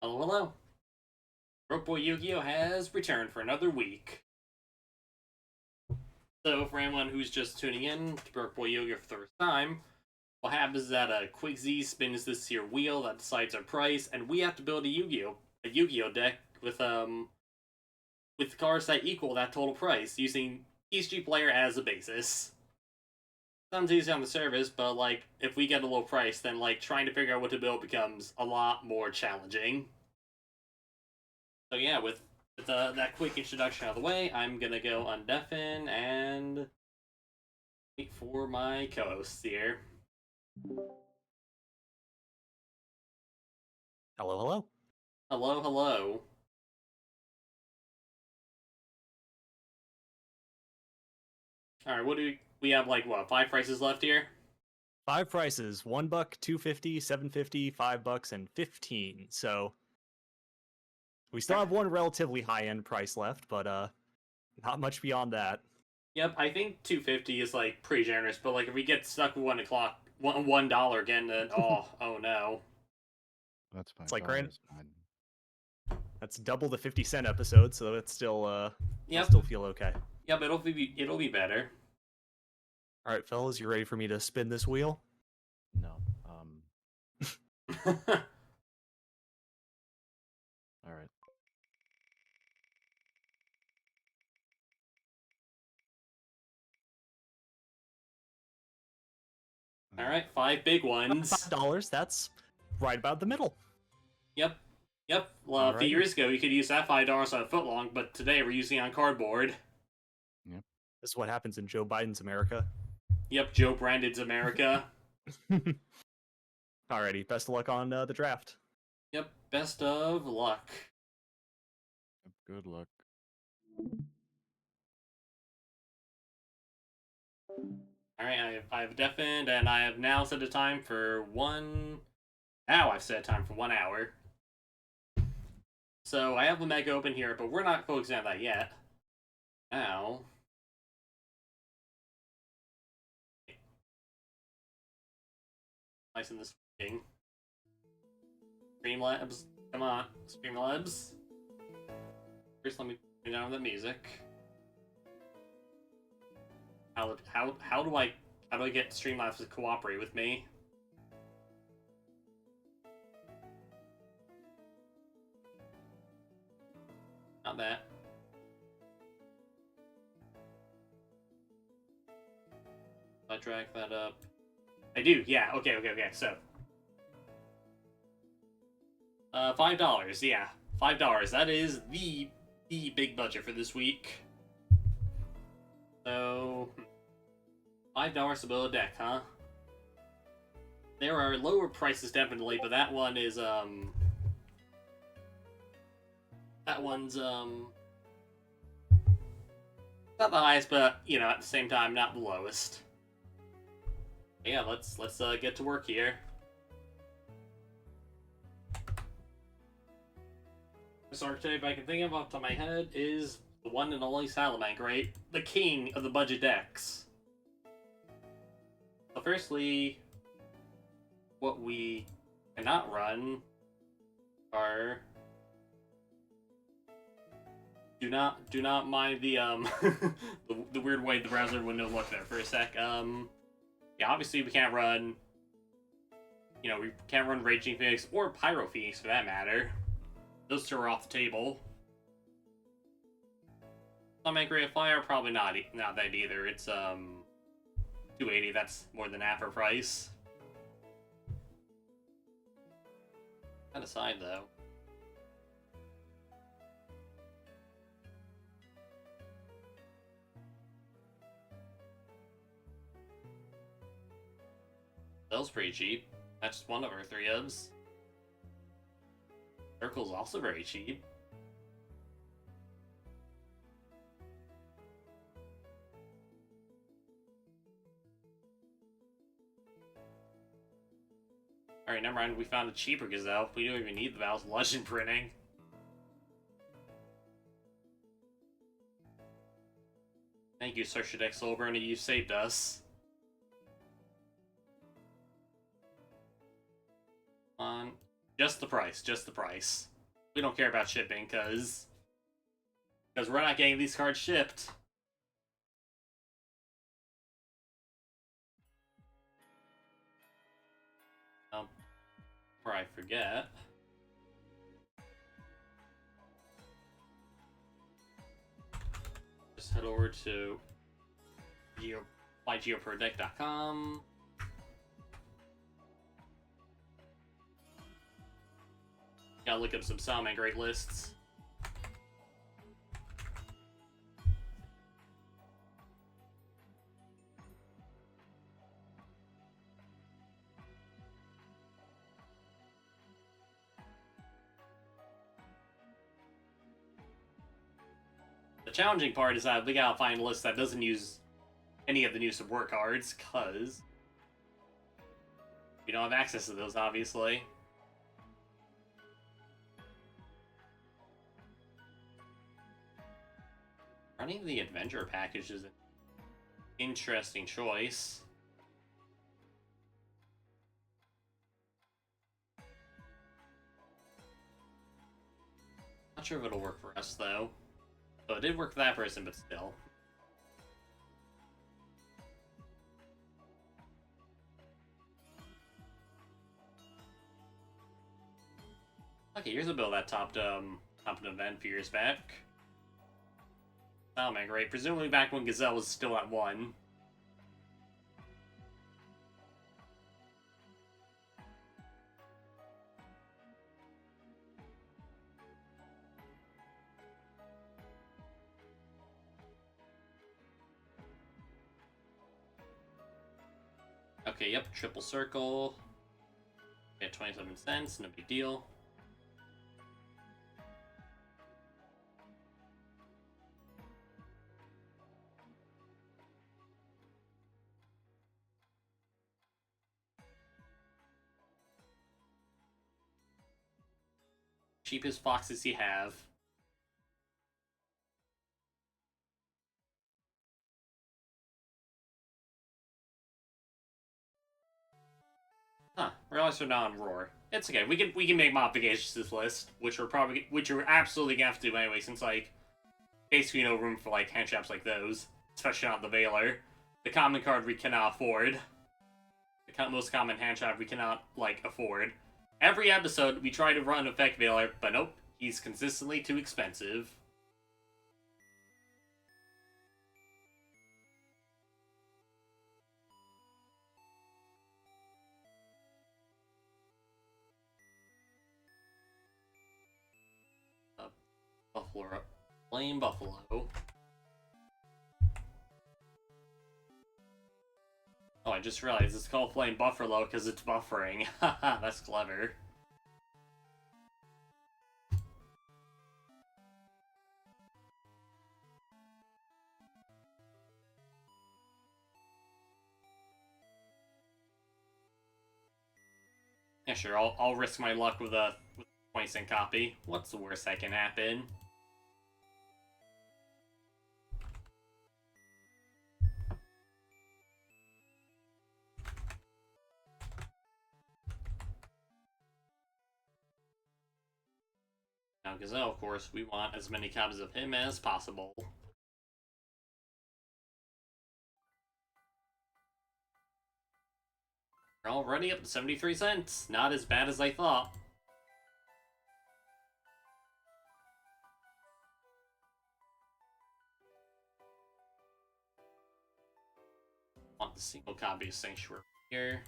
Hello, hello. Broke Boy Yu-Gi-Oh! Has returned for another week. So, for anyone who's just tuning in to Broke Boy Yu-Gi-Oh! For the first time, what happens is that a Quick Z spins this here wheel that decides our price, and we have to build a Yu-Gi-Oh! Deck with cards that equal that total price, using each player as a basis. Sounds easy on the surface, but if we get a low price, then trying to figure out what to build becomes a lot more challenging. So yeah, with that quick introduction out of the way, I'm gonna go undeafen and wait for my co-hosts here. Hello, hello. Hello, hello. All right, what do we have? What, 5 prices left here? 5 prices: $1, $2.50, $7.50, $5, and 15. So we still have one relatively high-end price left, but not much beyond that. Yep, I think 250 is pretty generous, but if we get stuck with $1 again, then oh no. That's It's like grand. fine. That's double the 50-cent episode, so it's still I'll Yep. still feel okay. Yep, it'll be better. All right, fellas, you ready for me to spin this wheel? No. All right. All right, 5 big ones. $5. That's right about the middle. Yep. Yep. Well, a few years ago, you could use that $5 on a footlong, but today we're using it on cardboard. Yep. This is what happens in Joe Biden's America. Yep, Joe Brandon's America. Alrighty, best of luck on the draft. Yep, best of luck. Good luck. Alright, I've deafened, and I have now set a time for 1... Now I've set a time for 1 hour. So I have the mega open here, but we're not focusing on that yet. Now... Nice in this thing. Streamlabs, come on, Streamlabs. First, let me turn down the music. How do I get Streamlabs to cooperate with me? Not that. I drag that up. I do, yeah. Okay. So, $5. Yeah, $5. That is the big budget for this week. So, $5 to build a deck, huh? There are lower prices definitely, but that one is that one's not the highest, but at the same time not the lowest. Yeah, let's get to work here. This archetype I can think of off the top of my head is the one and only Salamangreat, the king of the budget decks. So firstly, what we cannot run are... Do not mind the the weird way the browser window looked there for a sec. Yeah, obviously we can't run. We can't run Raging Phoenix or Pyro Phoenix for that matter. Those two are off the table. Salamangreat Fire, probably not that either. It's 280. That's more than half her price. That aside, though. That was pretty cheap. That's just one of our 3 obs. Circle's also very cheap. Alright, never mind. We found a cheaper Gazelle. We don't even need the Val's Legend printing. Thank you, Search Deck Soulburner. You saved us. just the price, just the price. We don't care about shipping, because we're not getting these cards shipped. Before I forget, just head over to mygeoprodeck.com. Gotta look up some Salmon Great lists. The challenging part is that we gotta find a list that doesn't use any of the new support cards, cause we don't have access to those, obviously. Running the adventure package is an interesting choice. Not sure if it'll work for us, though. So it did work for that person, but still. Okay, here's a build that topped an event a few years back. Oh man, great. Presumably back when Gazelle was still at 1. Okay, yep, triple circle. Get 27 cents, no big deal. Cheapest foxes you have. Huh, realize we're not on Roar. It's okay, we can make modifications to this list, which we're absolutely gonna have to do anyway, since like basically no room for like hand traps like those. Especially not the Veiler. The common card we cannot afford. The most common hand trap we cannot like afford. Every episode we try to run Effect Veiler, but nope, he's consistently too expensive. Buffalo. Flame Buffalo. Oh, I just realized it's called Flame Buffalo because it's buffering. Haha, that's clever. Yeah, sure, I'll risk my luck with a 20-cent copy. What's the worst that can happen? Now, Gazelle, of course, we want as many copies of him as possible. We're already up to 73 cents. Not as bad as I thought. Want the single copy of Sanctuary here.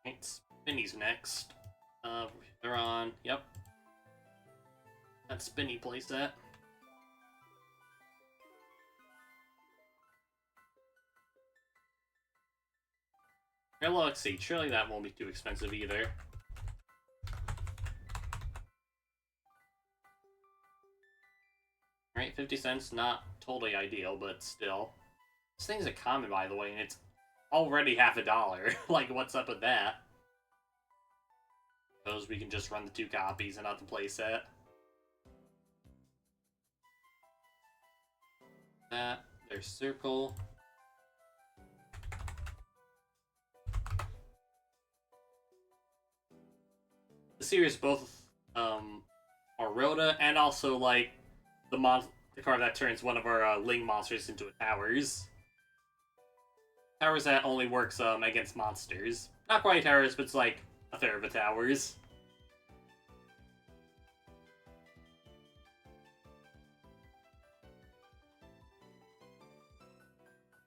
Right, Spinny's next. They're on. Yep. That Spinny playset. Well, let's see. Surely that won't be too expensive either. Right, 50 cents, not totally ideal, but still. This thing's a common, by the way, and it's already $50. Like, what's up with that? Suppose we can just run the 2 copies and not the playset. That, there's circle. The series both are Rhoda and also like the card that turns one of our Ling monsters into a towers. Towers that only works against monsters. Not quite towers, but it's like a third of the towers.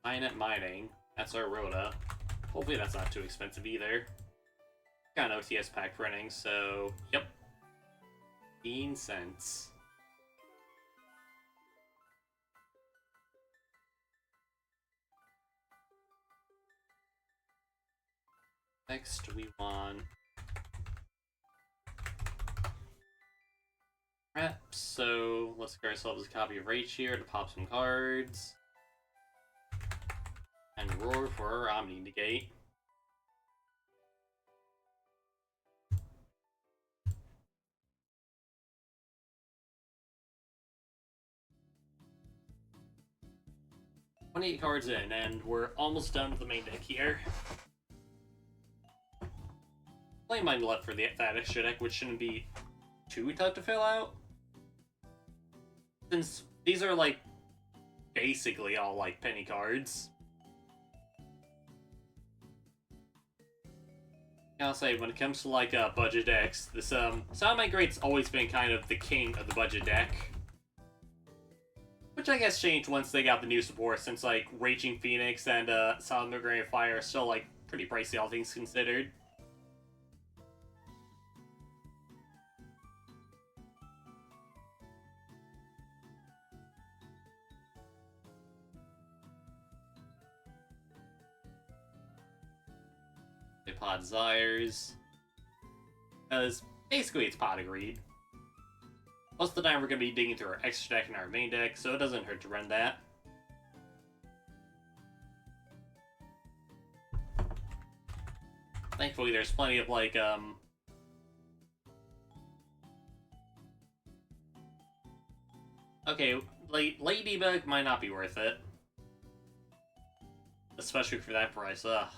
Mining. That's our Rhoda. Hopefully that's not too expensive either. Got an OTS pack printing, so yep. 15 cents. Next we want rep, so let's get ourselves a copy of Rage here to pop some cards. And roar for our Omni Negate. $28 cards in, and we're almost done with the main deck here. Plenty of money left for that extra deck, which shouldn't be too tough to fill out. Since these are like basically all like penny cards. I'll say when it comes to like budget decks, this Sound Migrate's always been kind of the king of the budget deck. Which I guess changed once they got the new support, since like Raging Phoenix and Sound Migrate Fire are still like pretty pricey, all things considered. Pod Desires. Because basically it's pot agreed. Most of the time we're going to be digging through our extra deck and our main deck, so it doesn't hurt to run that. Thankfully there's plenty of like, okay, Ladybug might not be worth it. Especially for that price, ugh.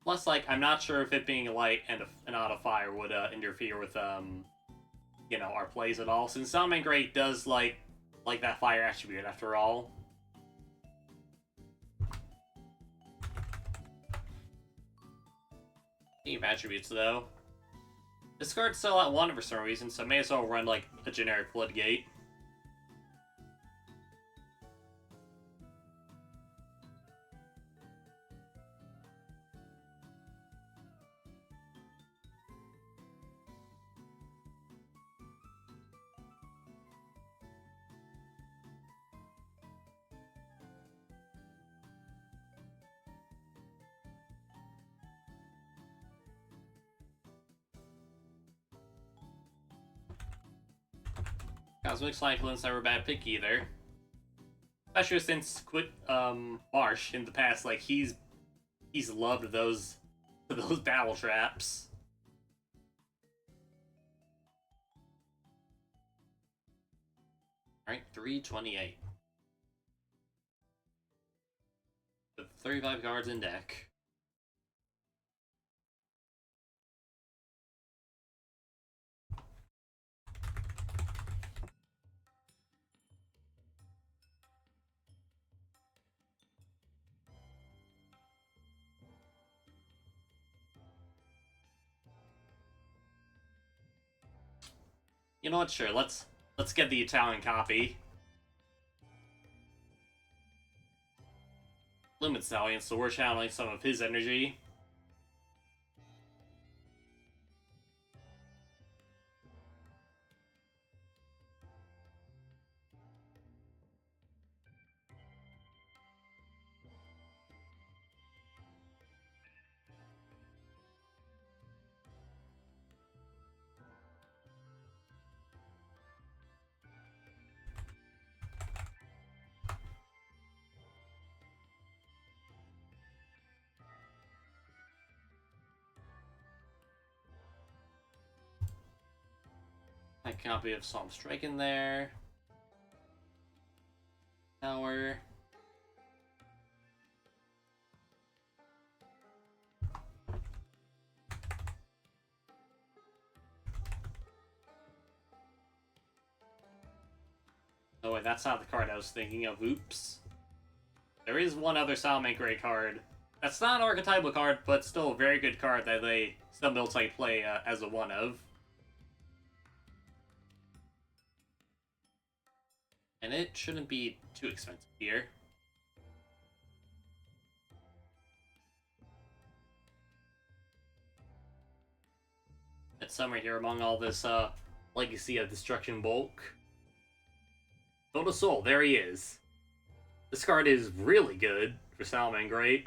Plus, like, I'm not sure if it being a light and an auto fire would interfere with, you know, our plays at all. Since Sound Migrate does like that fire attribute after all. Team attributes though. This card's still at 1 for some reason, so I may as well run like a generic Floodgate. Cosmic Cyclone's never a bad pick either. Especially since Marsh in the past, like he's loved those battle traps. Alright, 328. With 35 cards in deck. You know what? Sure, let's get the Italian copy. Blumen Stallion, so we're channeling some of his energy. A copy of Psalm Strike in there. Tower. Oh wait, that's not the card I was thinking of. Oops. There is one other Salamander Grey card. That's not an archetypal card, but still a very good card that they still multi play as a one of. And it shouldn't be too expensive here. It's somewhere here among all this Legacy of Destruction bulk. Total Soul, there he is. This card is really good for Salamander Grey.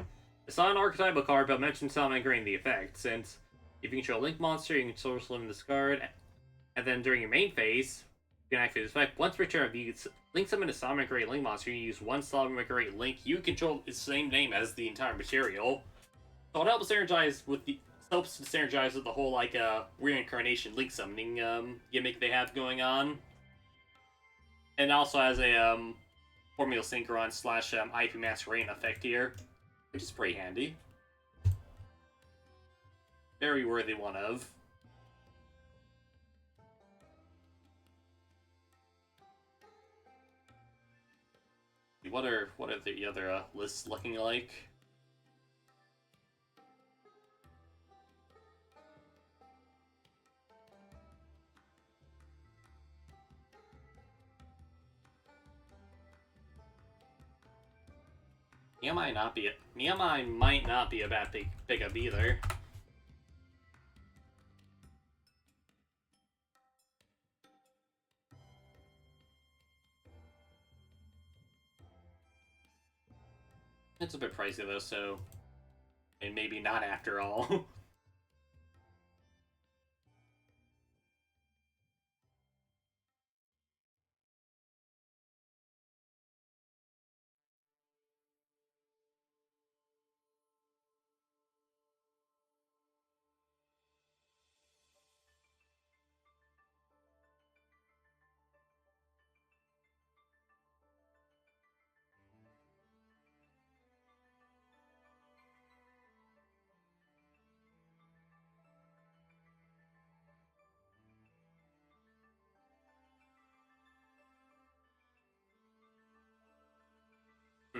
It's not an archetypal card, but mention Salamander Grey in the effect, since if you control a Link monster, you can source summon this card, and then during your main phase, you can activate this effect. Once per turn, if you Link summon a Salamander Grey Link monster, you use one Salamander Grey Link you control its same name as the entire material. So it helps synergize with the whole like reincarnation Link summoning gimmick they have going on. And also has a Formula Synchron slash IP Masquerade effect here, which is pretty handy. Very worthy one of. What are the other lists looking like? Might not be a bad pickup either. It's a bit pricey though, so and maybe not after all.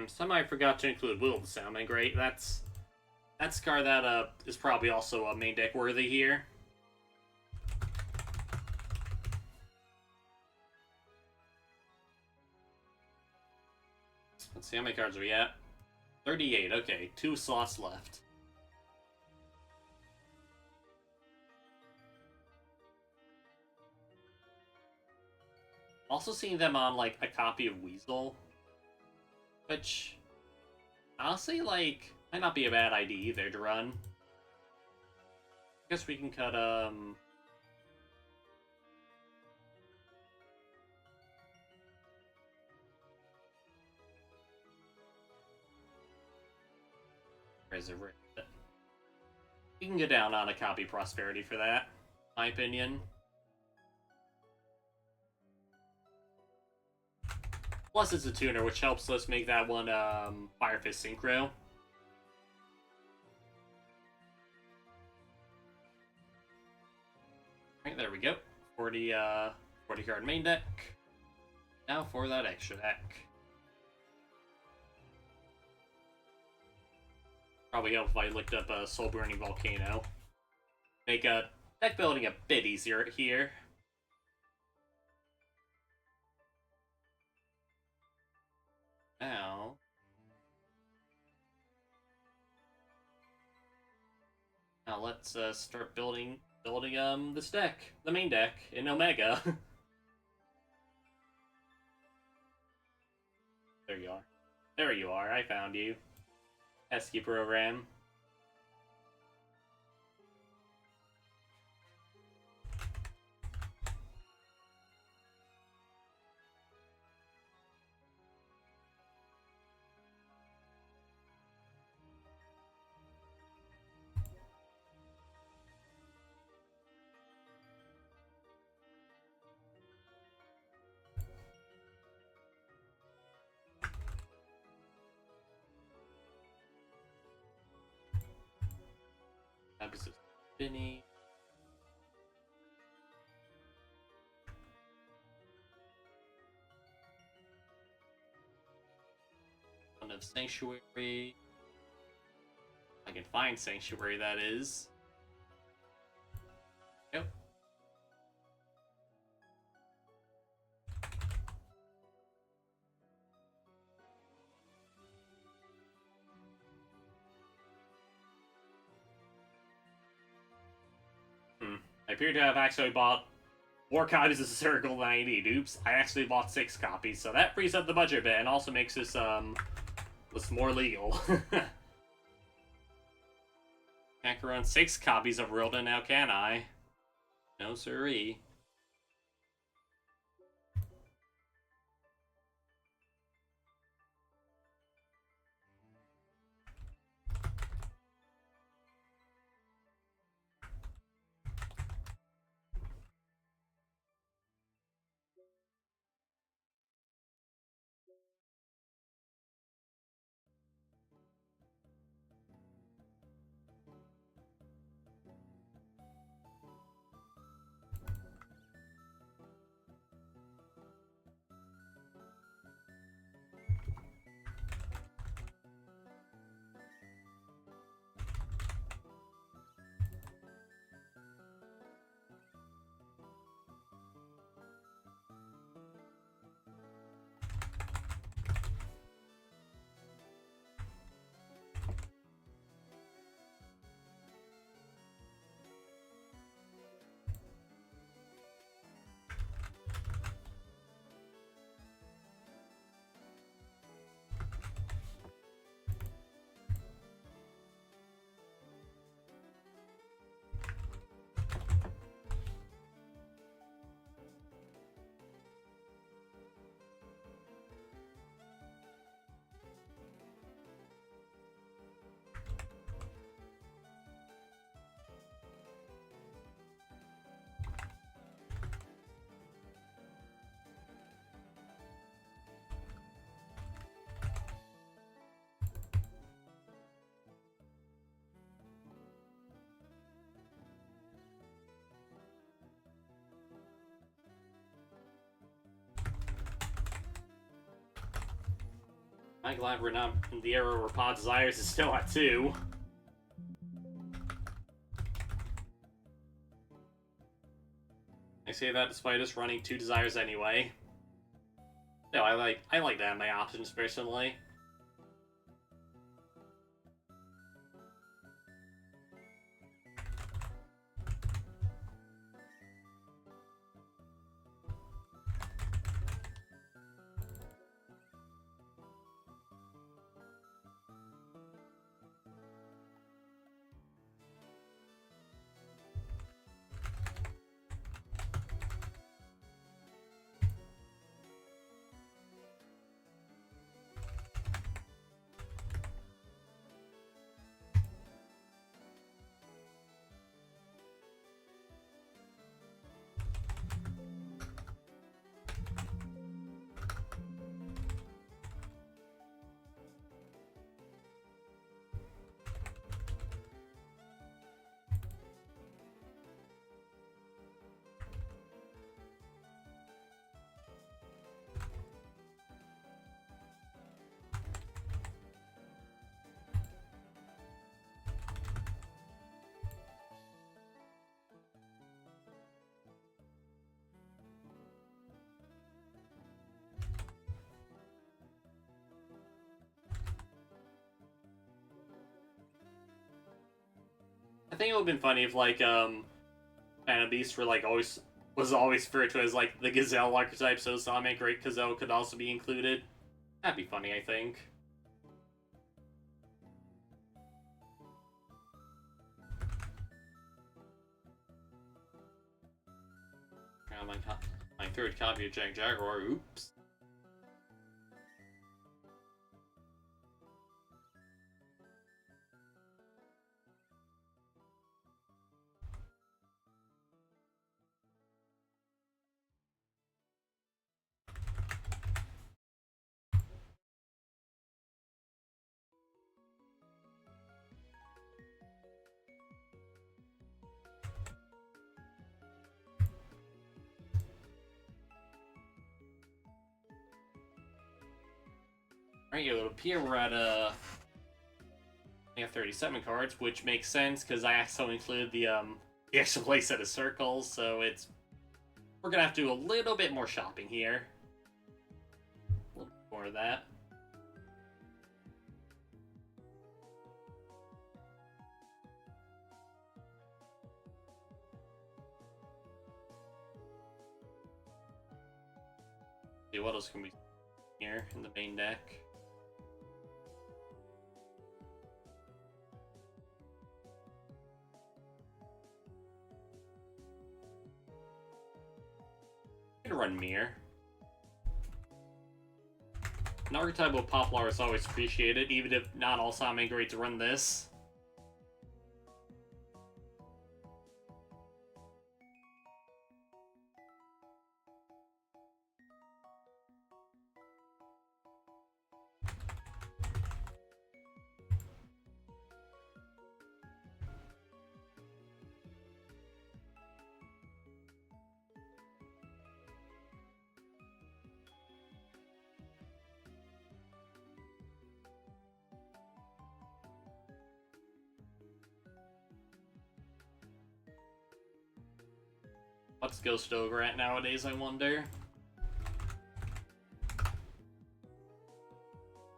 Some I forgot to include Will the Salamander Grey. That's card that is probably also main deck worthy here. Let's see how many cards are we at. 38. Okay, 2 slots left. Also seeing them on like a copy of Weasel, which honestly like might not be a bad idea either to run. I guess we can cut Resurrect. You can go down on a copy Prosperity for that, my opinion. Plus it's a tuner, which helps us make that one Fire Fist Synchro. Alright, there we go. 40 card main deck. Now for that extra deck. Probably help if I looked up a Soul Burning Volcano. Make deck building a bit easier here. Now let's start building this deck, the main deck in Omega. There you are. There you are. I found you. Pesky program. Benny. One of Sanctuary. I can find Sanctuary, that is. Yep. I appear to have actually bought more copies of Circle 90. Oops, I actually bought 6 copies, so that frees up the budget a bit and also makes this more legal. Can't run 6 copies of Rilda now, can I? No siree. I'm glad we're not in the era where Pod Desires is still at 2. I say that despite us running 2 Desires anyway. No, I like that in my options personally. I think it would have been funny if Phantom Beast were always referred to as the Gazelle archetype, so Sonic Great Gazelle could also be included. That'd be funny, I think. My 3rd copy of Jack Jaguar. Oops. Alright, it would appear we're at we have 37 cards, which makes sense because I accidentally included the extra play set of circles, so we're gonna have to do a little bit more shopping here. A little bit more of that. See what else can we see here in the main deck? I'm gonna run Mirror. An archetypal Poplar is always appreciated, even if not all Summon great to run this. What's Ghost Ogre at nowadays, I wonder?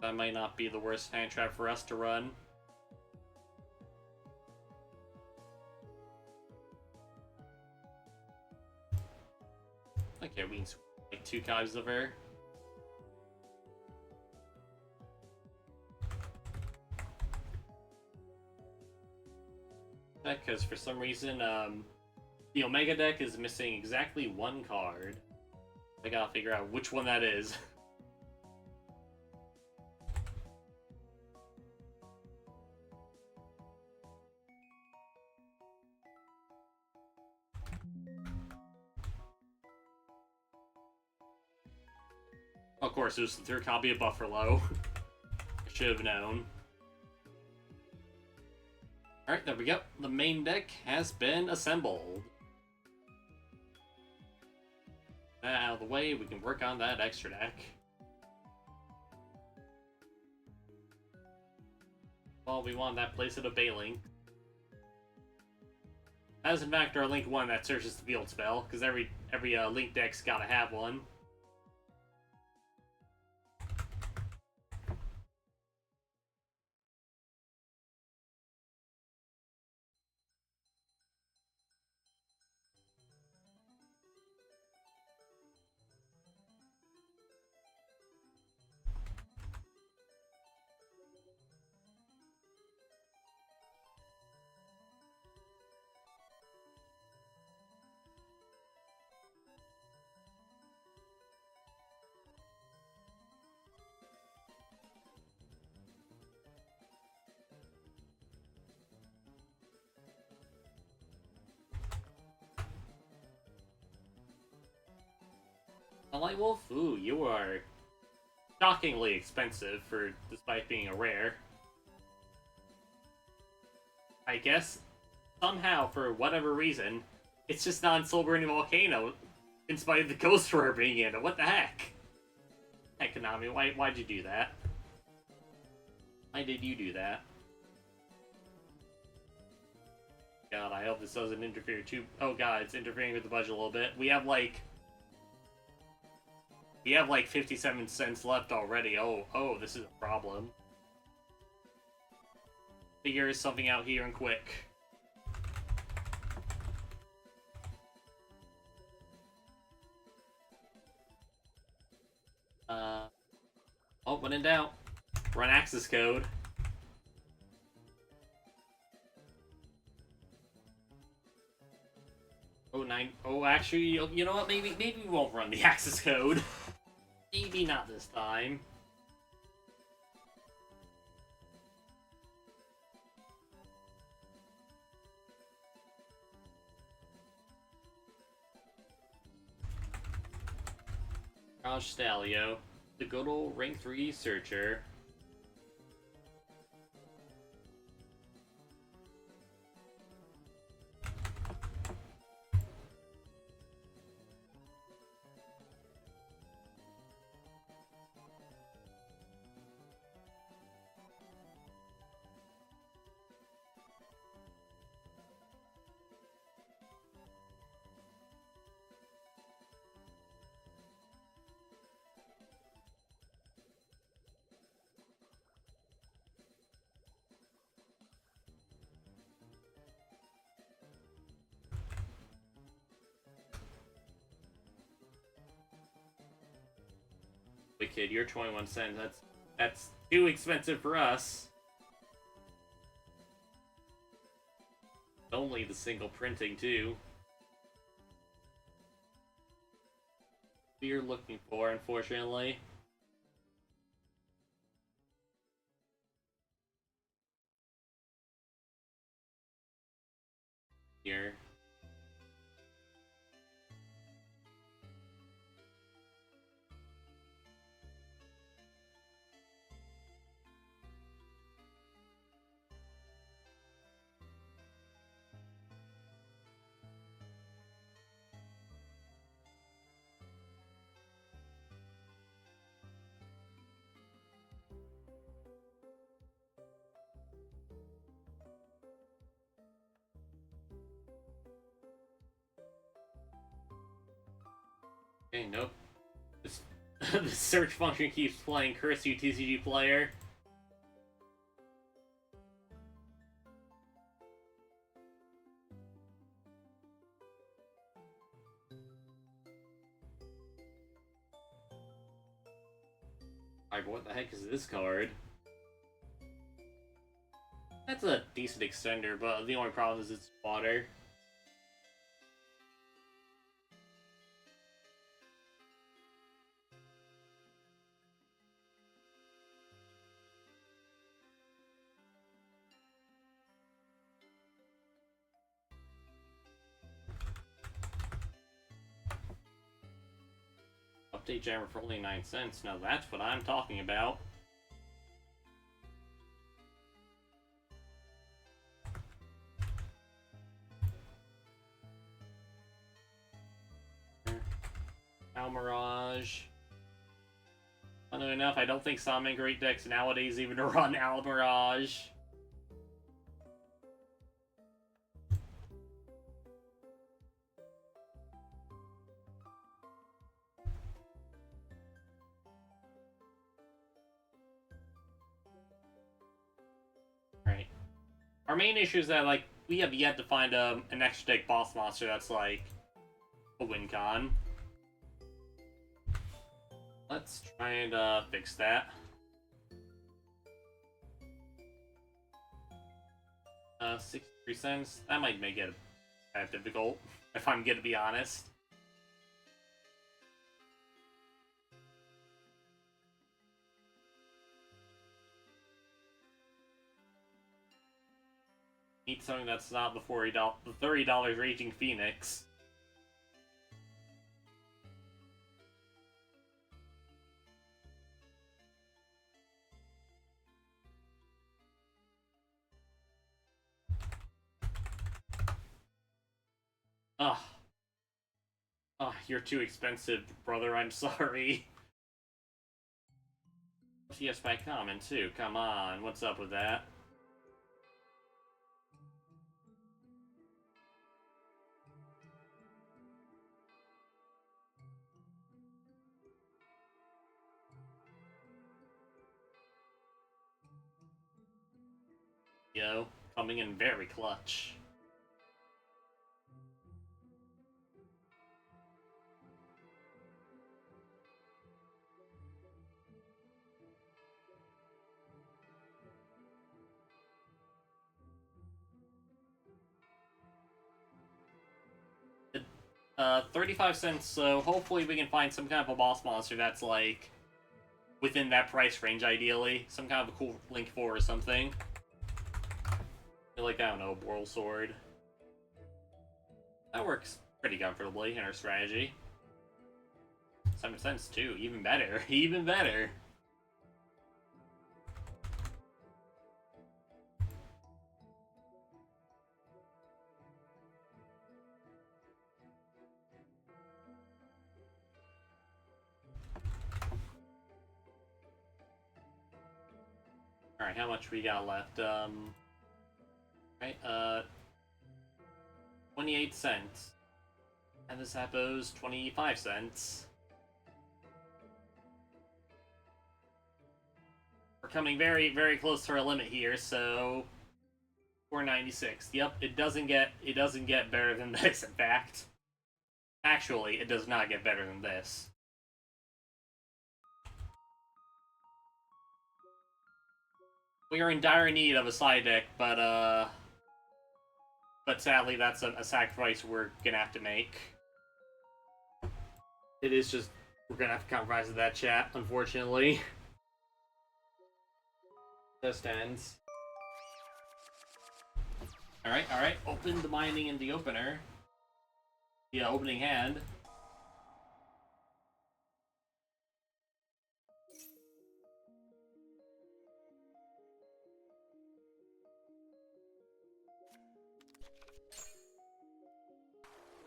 That might not be the worst hand trap for us to run. Okay, we can like 2 copies of her. Because for some reason, the Omega deck is missing exactly 1 card. I gotta figure out which one that is. Of course, it was the 3rd copy of Buffalo. I should have known. Alright, there we go. The main deck has been assembled. That out of the way, we can work on that extra deck. Well, we want that place at a Baylink. As in fact our Link 1 that searches the field spell, because every Link deck's gotta have one. Light Wolf, ooh, you are shockingly expensive for despite being a rare. I guess somehow, for whatever reason, it's just not in Soulburning Volcano, in spite of the Ghost Rare being in it. What the heck? Heck, Konami, why'd you do that? Why did you do that? God, I hope this doesn't interfere too. Oh god, it's interfering with the budget a little bit. We have like 57 cents left already. Oh, this is a problem. Figure something out here and quick. Oh, when in doubt, run access code. Oh, 9. Oh, actually, you know what? Maybe we won't run the access code. Maybe not this time. Raj Stalio, the good old rank 3 searcher. Wicked, you're 21 cents. That's too expensive for us. Only the single printing, too. We're looking for, unfortunately. Here. Okay, nope. This, the search function keeps playing Curse You TCG Player. Alright, but what the heck is this card? That's a decent extender, but the only problem is it's water. Update jammer for only 9 cents. Now that's what I'm talking about. Almirage. Funnily enough, I don't think Summon Great decks nowadays even run Almirage. Right. Our main issue is that, like, we have yet to find an extra deck boss monster that's, like, a win con. Let's try and fix that. 63 cents. That might make it kind of difficult, if I'm gonna be honest. Need something that's not the $30 Raging Phoenix. Ugh. Oh, you're too expensive, brother. I'm sorry. Yes, by common too. Come on, what's up with that? Yo, coming in very clutch. It, 35 cents, so hopefully we can find some kind of a boss monster that's, like, within that price range, ideally. Some kind of a cool Link 4 or something. Like, I don't know, Boral Sword. That works pretty comfortably in our strategy. 7 cents too, even better, even better. Alright, how much we got left? Right, 28 cents. And this Zappo's 25 cents. We're coming very, very close to our limit here, so 496. Yep, it doesn't get better than this, in fact. Actually, it does not get better than this. We are in dire need of a side deck, but sadly that's a sacrifice we're gonna have to make. It is just, we're gonna have to compromise with that chat, unfortunately. Just ends. Alright, open the mining in the opener. The opening hand.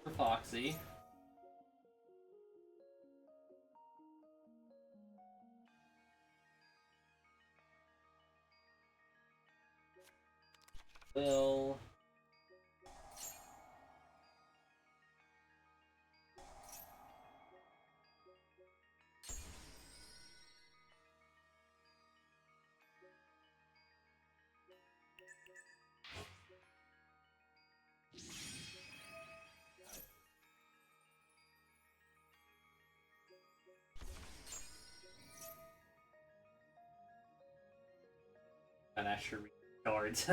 For Foxy. Will. And Asher cards.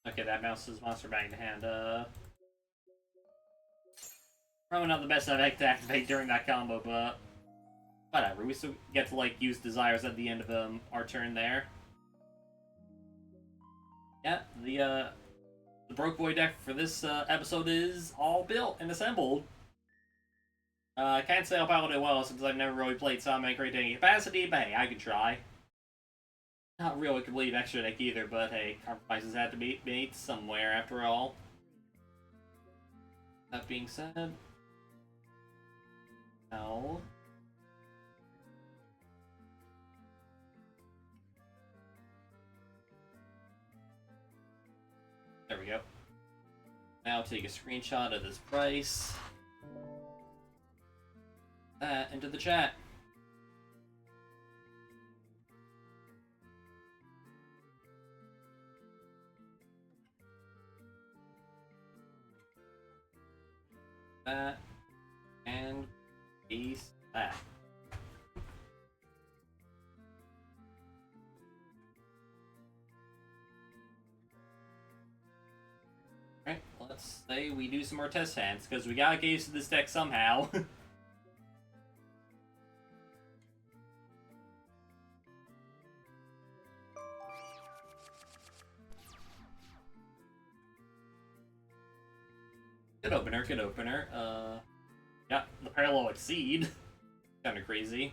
Okay, that mounts monster back in hand. Probably not the best effect to activate during that combo, but whatever. We still get to like use desires at the end of our turn there. Yeah, the Broke Boy deck for this episode is all built and assembled. I can't say I'll pilot it well since I've never really played Summon Great any capacity, but hey, I could try. Not really complete extra deck either, but hey, compromises had to be made somewhere after all. That being said, no. There we go. Now take a screenshot of this price. That into the chat. That and paste that. Alright, let's say we do some more test hands, because we gotta get used to this deck somehow. Good opener, good opener. Yeah, the Parallel Exceed. Kinda crazy.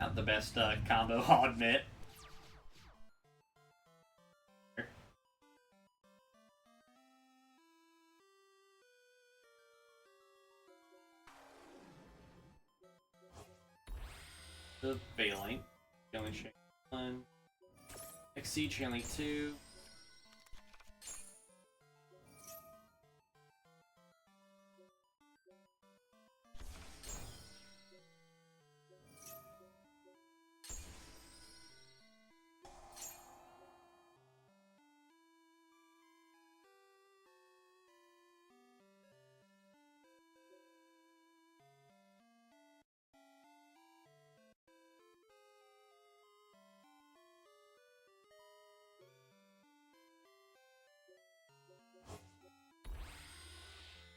Not the best combo, I'll admit. The Failing. Failing Chain 1. Exceed Chain 2.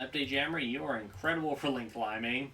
Update Jammer, you are incredible for link climbing.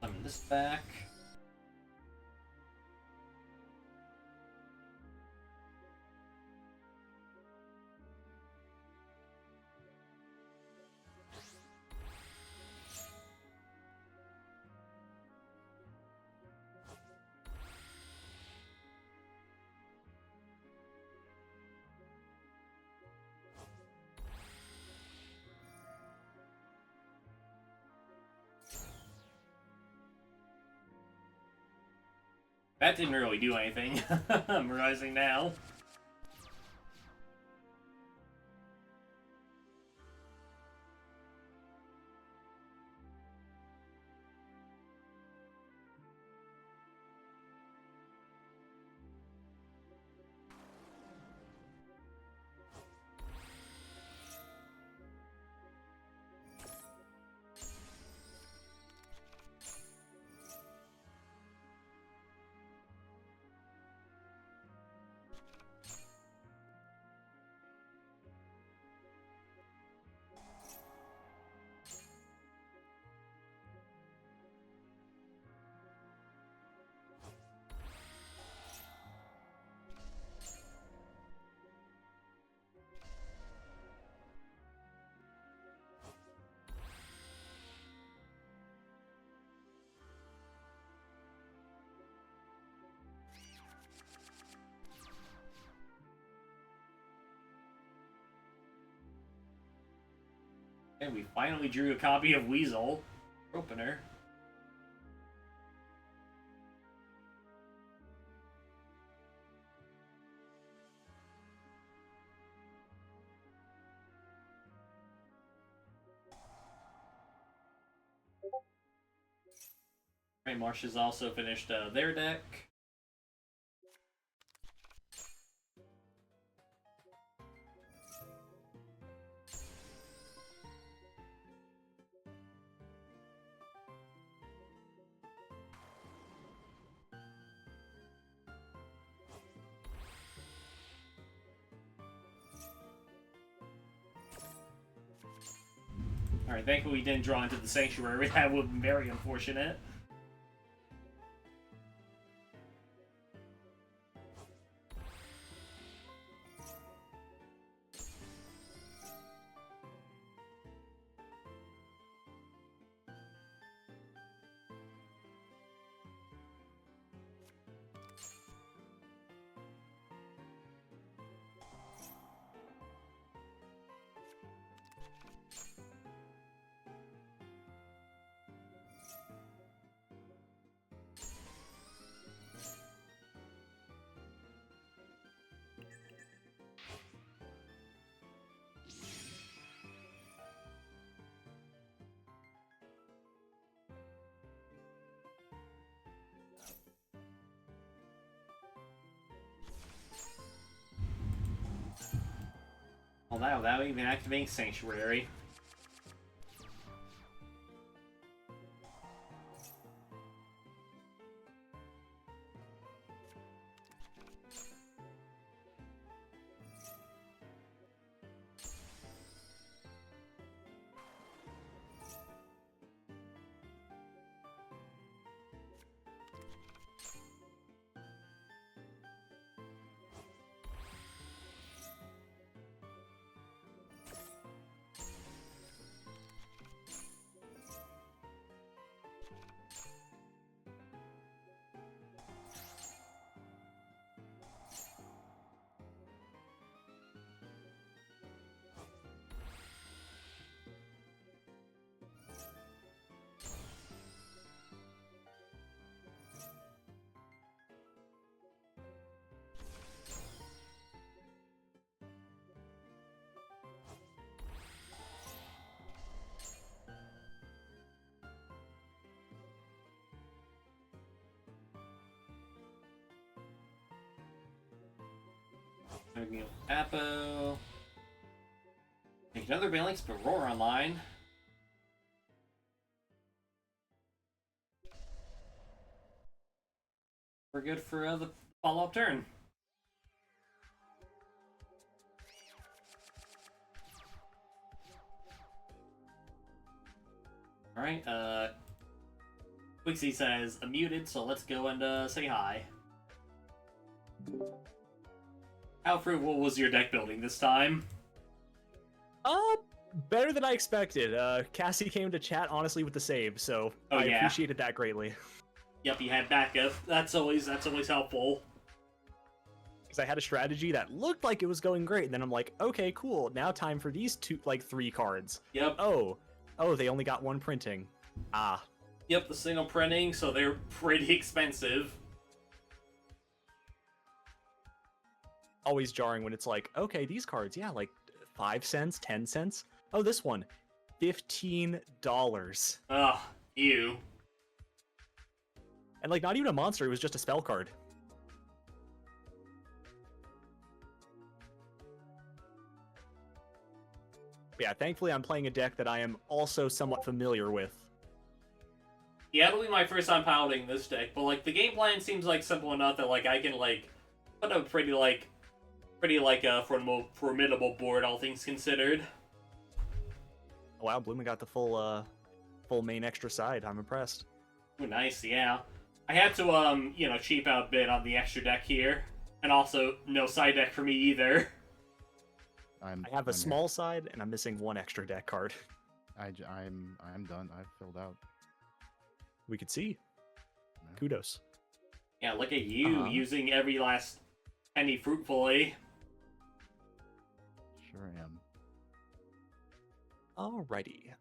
Summon this back. That didn't really do anything. I'm realizing now. And we finally drew a copy of Weasel. Opener. Right, Marsh has also finished their deck. Alright, thankfully we didn't draw into the Sanctuary. That would be very unfortunate. All that without even activating Sanctuary. Apo. Make another Balance, but Roar online. We're good for the follow-up turn. Alright, Quixie says, muted, so let's go and say hi. Alfred, what was your deck building this time? Better than I expected. Cassie came to chat honestly with the save, so I appreciated that greatly. Yep, you had backup. That's always helpful. Because I had a strategy that looked like it was going great, and then I'm like, okay, cool. Now time for these 3 cards. Yep. Oh, they only got 1 printing. Ah. Yep, the single printing, so they're pretty expensive. Always jarring when it's like, okay, these cards, yeah, like 5 cents, 10 cents. Oh, this one, $15. Ugh, ew. And like, not even a monster, it was just a spell card. Yeah, thankfully I'm playing a deck that I am also somewhat familiar with. Yeah, it'll be my first time piloting this deck, but like the game plan seems like simple enough that like I can like put a pretty formidable board, all things considered. Wow, Blumen got the full main extra side. I'm impressed. Ooh, nice, yeah. I had to cheap out a bit on the extra deck here, and also no side deck for me either. I have a small side, and I'm missing 1 extra deck card. I'm done. I've filled out. We could see. Yeah. Kudos. Yeah, look at you using every last penny fruitfully. Sure am. Alrighty.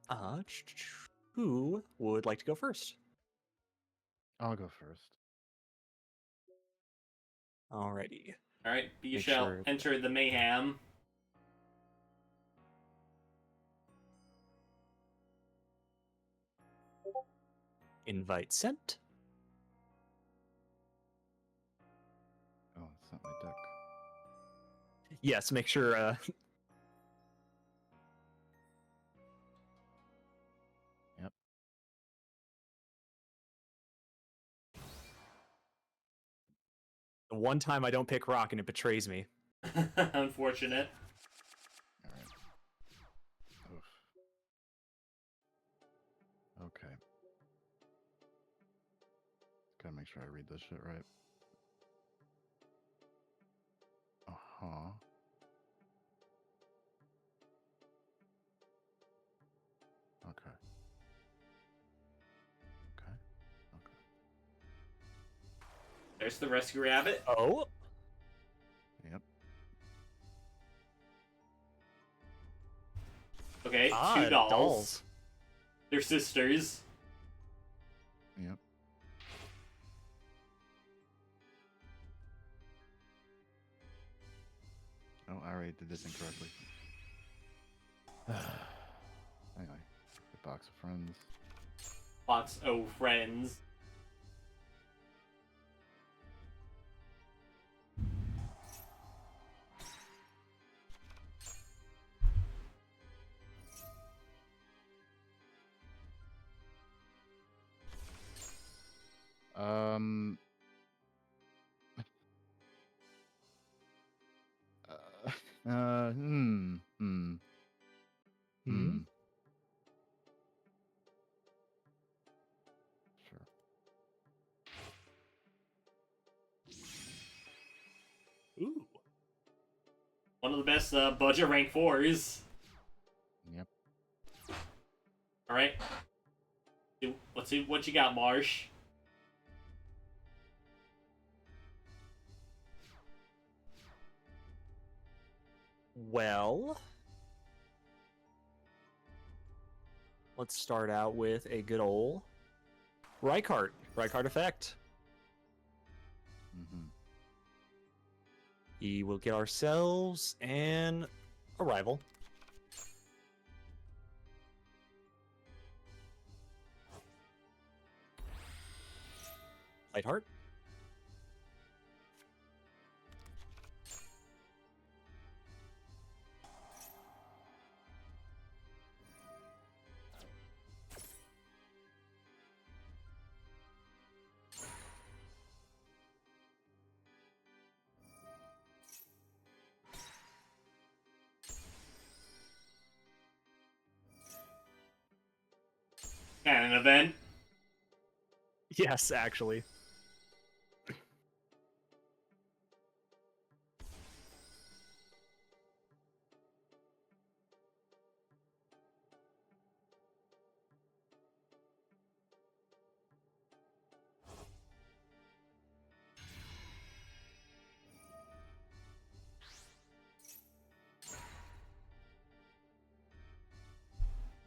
Who would like to go first? I'll go first. Alrighty. Alright, you Make shall sure enter the mayhem. Invite sent. Oh, it's not my deck. Yes, make sure. Yep. The one time I don't pick rock and it betrays me. Unfortunate. Alright. Oof. Okay. Gotta make sure I read this shit right. Uh-huh. Okay. Okay. Okay. There's the rescue rabbit. Oh. Yep. Okay, 2 dolls. Dolls. They're sisters. Yep. Oh, I already did this incorrectly. Anyway, the box of friends. Lots of friends. Hmm. Hmm. Hmm. Sure. Ooh. One of the best budget rank 4s. Yep. Alright. Let's see what you got, Marsh. Well, let's start out with a good old Rykart effect. Mm-hmm. We will get ourselves an arrival. Lightheart. And an event. Yes, actually.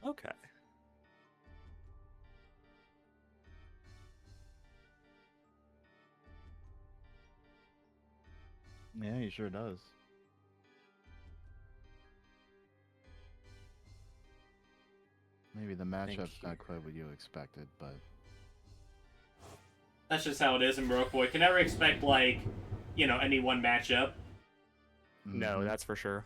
Okay. Yeah, he sure does. Maybe the matchup's not quite what you expected, but That's just how it is in Broke Boy. Can never expect, like, any one matchup. No, Mhm. that's for sure.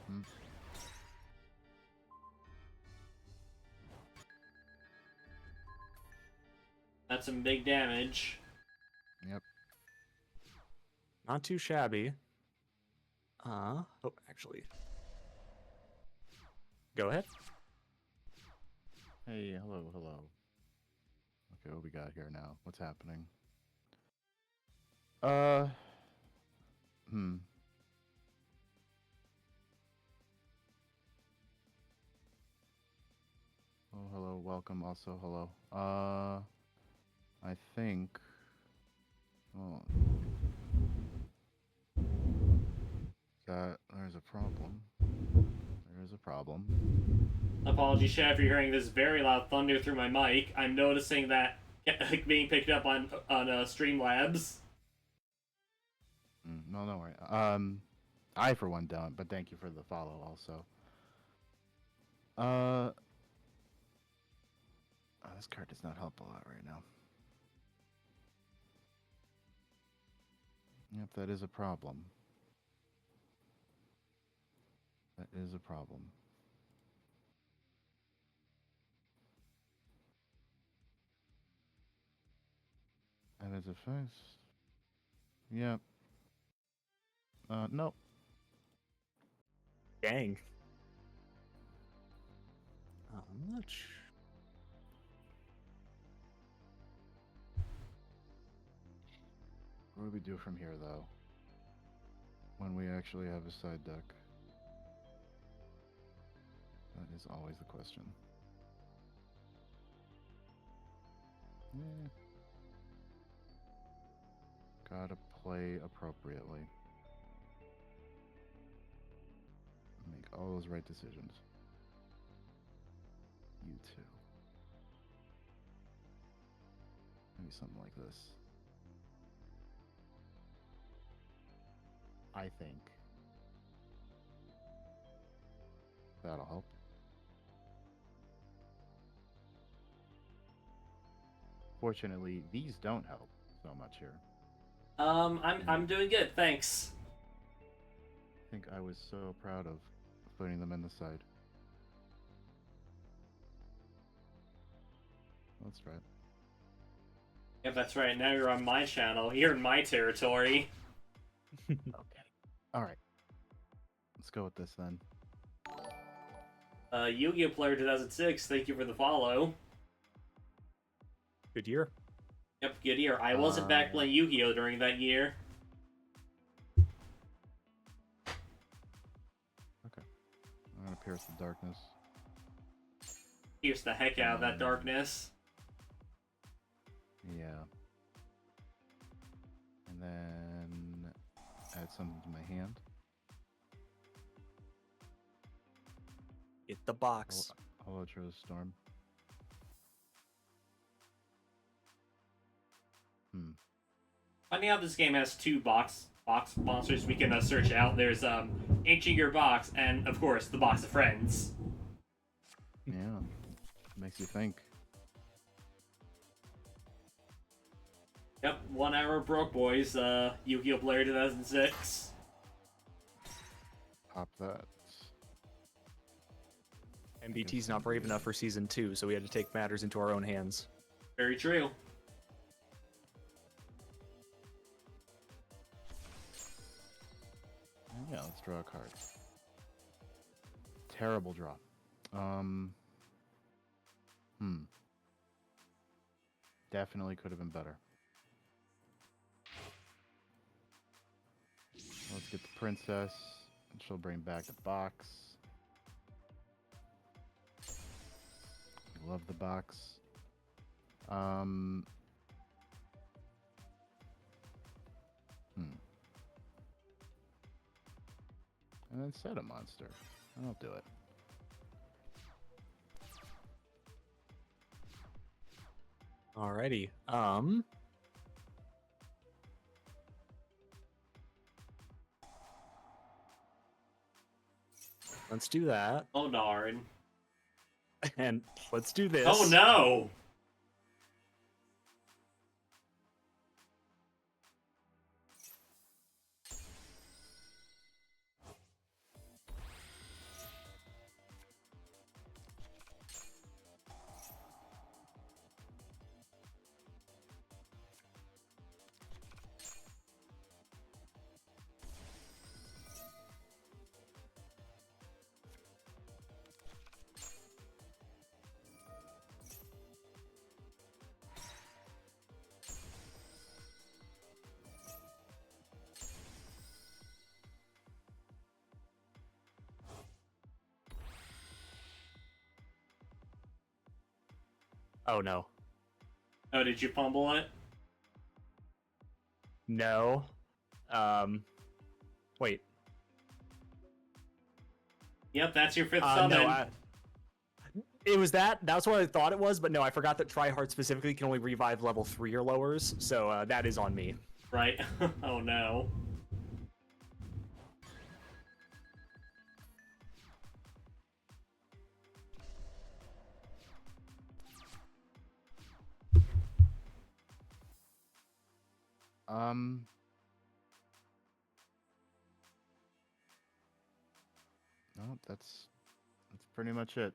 Mhm. That's some big damage. Yep. Not too shabby. Oh, actually. Go ahead. Hey, hello, hello. Okay, what we got here now? What's happening? Uh, hmm. Oh, hello, welcome. Also, hello. I think. Oh, that there's a problem. There is a problem. Apologies, Chef, if you're hearing this very loud thunder through my mic. I'm noticing that being picked up on Streamlabs. No, don't worry. I for one don't, but thank you for the follow also. This card does not help a lot right now. Yep, that is a problem. That is a problem. And as a face. Yep. Nope. Dang. I'm not sure. What do we do from here, though? When we actually have a side deck? That is always the question. Yeah. Gotta play appropriately. Make all those right decisions. 2. Maybe something like this. I think that'll help. Fortunately, these don't help so much here. I'm doing good, thanks. I think I was so proud of putting them in the side. That's right. Yeah, that's right. Now you're on my channel. You're in my territory. Okay. All right. Let's go with this then. Yu-Gi-Oh! Player 2006, thank you for the follow. Good year. Yep, good year. I wasn't back playing Yu-Gi-Oh! During that year. Okay. I'm gonna pierce the darkness. Pierce the heck out of that darkness. Yeah. And then add something to my hand. Hit the box. Ultra Storm. Funny how this game has two box monsters we can search out. There's Ancient Gear Box and, of course, the Box of Friends. Yeah. Makes you think. Yep, 1 hour broke, boys. Yu-Gi-Oh! Player 2006. Pop that. MBT's not brave enough for season 2, so we had to take matters into our own hands. Very true. Yeah, let's draw a card. Terrible draw. Definitely could have been better. Let's get the princess, and she'll bring back the box. Love the box. And then set a monster. I'll do it. Alrighty. Let's do that. Oh, darn. And let's do this. Oh, no! Oh no. Oh, did you fumble it? No. Wait. Yep, that's your fifth summon. No, it was that. That's what I thought it was, but no, I forgot that Tryhard specifically can only revive level 3 or lowers, so that is on me. Right. Oh, no. No, that's pretty much it.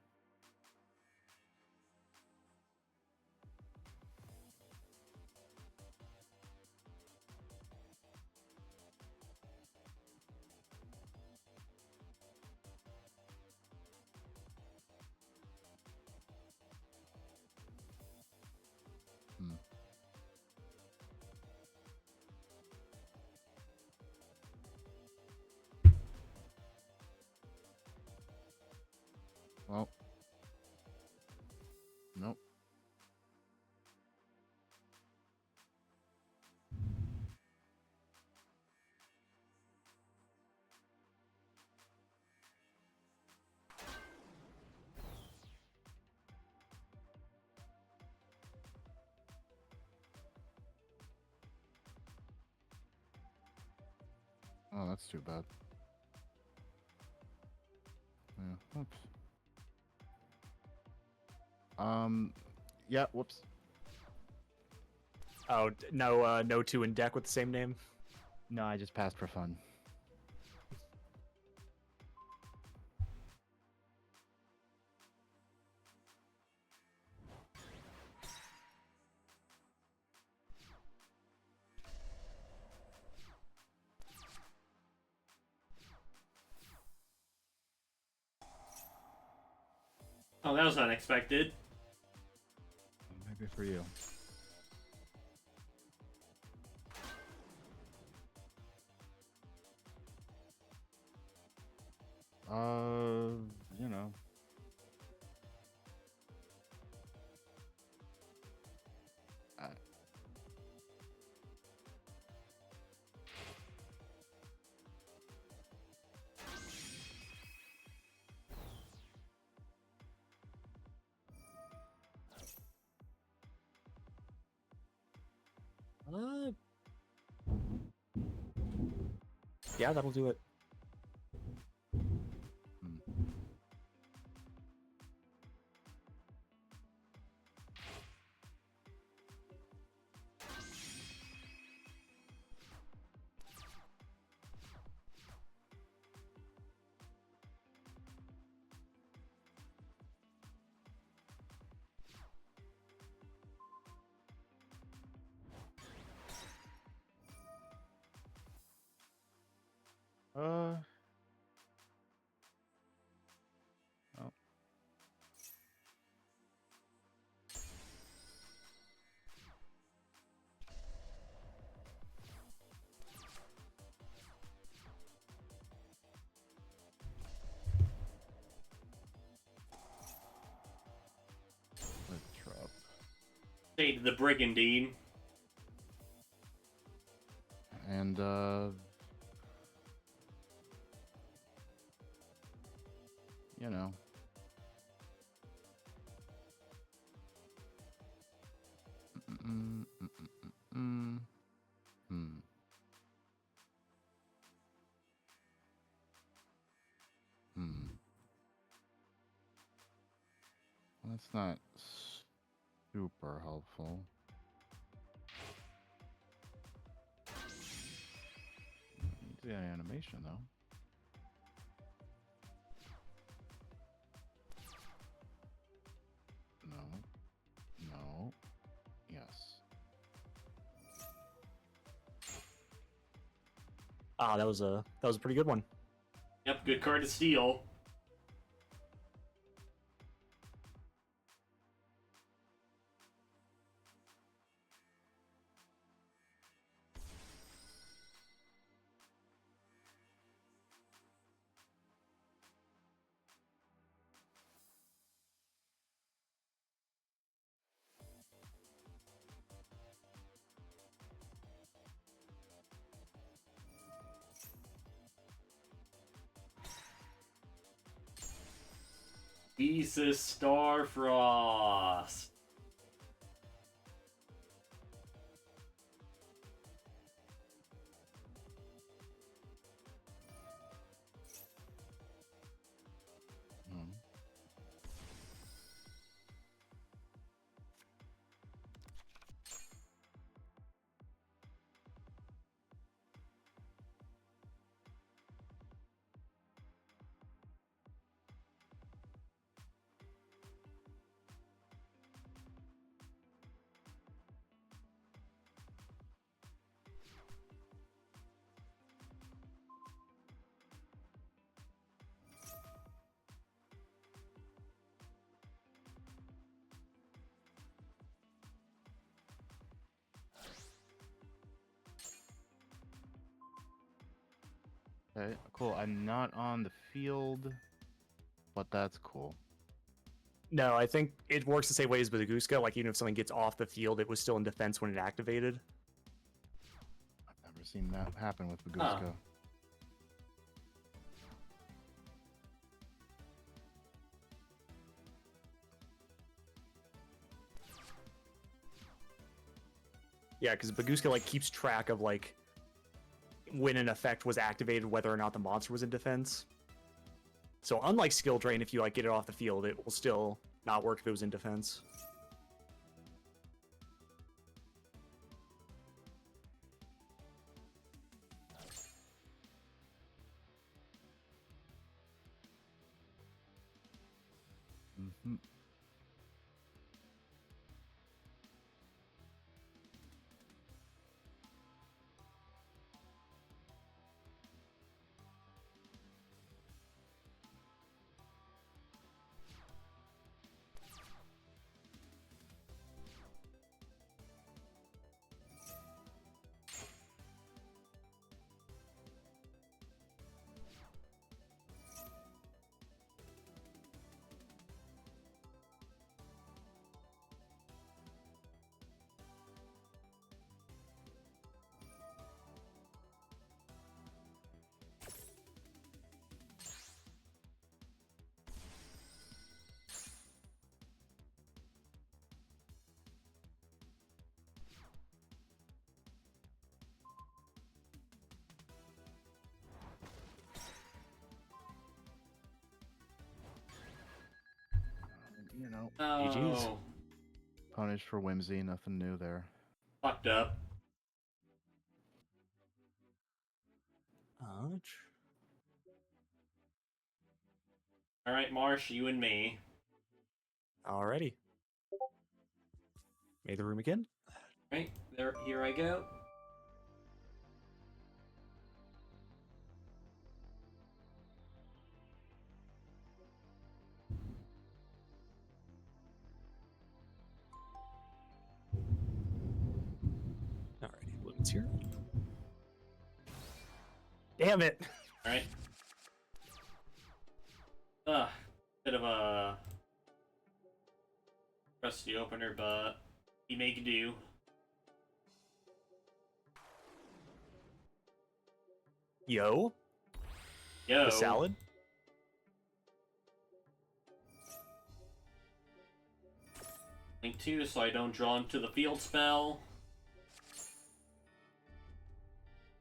Well, nope. Oh, that's too bad. Yeah. Oops. Yeah. Whoops. Oh, no, no two in deck with the same name. No, I just passed for fun. Oh, that was unexpected. Maybe for you. You know. I, Uh, yeah, that'll do it. hmm. Oh. Good drop. Fate the Brigandine. And you know. Mm, mm, mm, mm, mm. Hmm. Hmm. That's not super helpful. Needs the animation though. No. No. Yes. Ah, that was a pretty good one. Yep, good card to steal. Jesus Starfrost. Hmm. Okay, cool. I'm not on the field, but that's cool. No, I think it works the same way as Baguska. Like, even if something gets off the field, it was still in defense when it activated. I've never seen that happen with Huh. Baguska. Yeah, because Baguska like keeps track of like when an effect was activated, whether or not the monster was in defense. So unlike skill drain, if you like get it off the field, it will still not work if it was in defense. Mm-hmm. You know, GG's. Oh, punished for whimsy, nothing new there. fucked up. Ouch. All right, Marsh, you and me. Alrighty. Made the room again. Right there, here I go. Alrighty, Blumen's here. Damn it! All right. Bit of a rusty opener, but he make do. Yo, Yo. the salad. Link 2, so I don't draw into the field spell.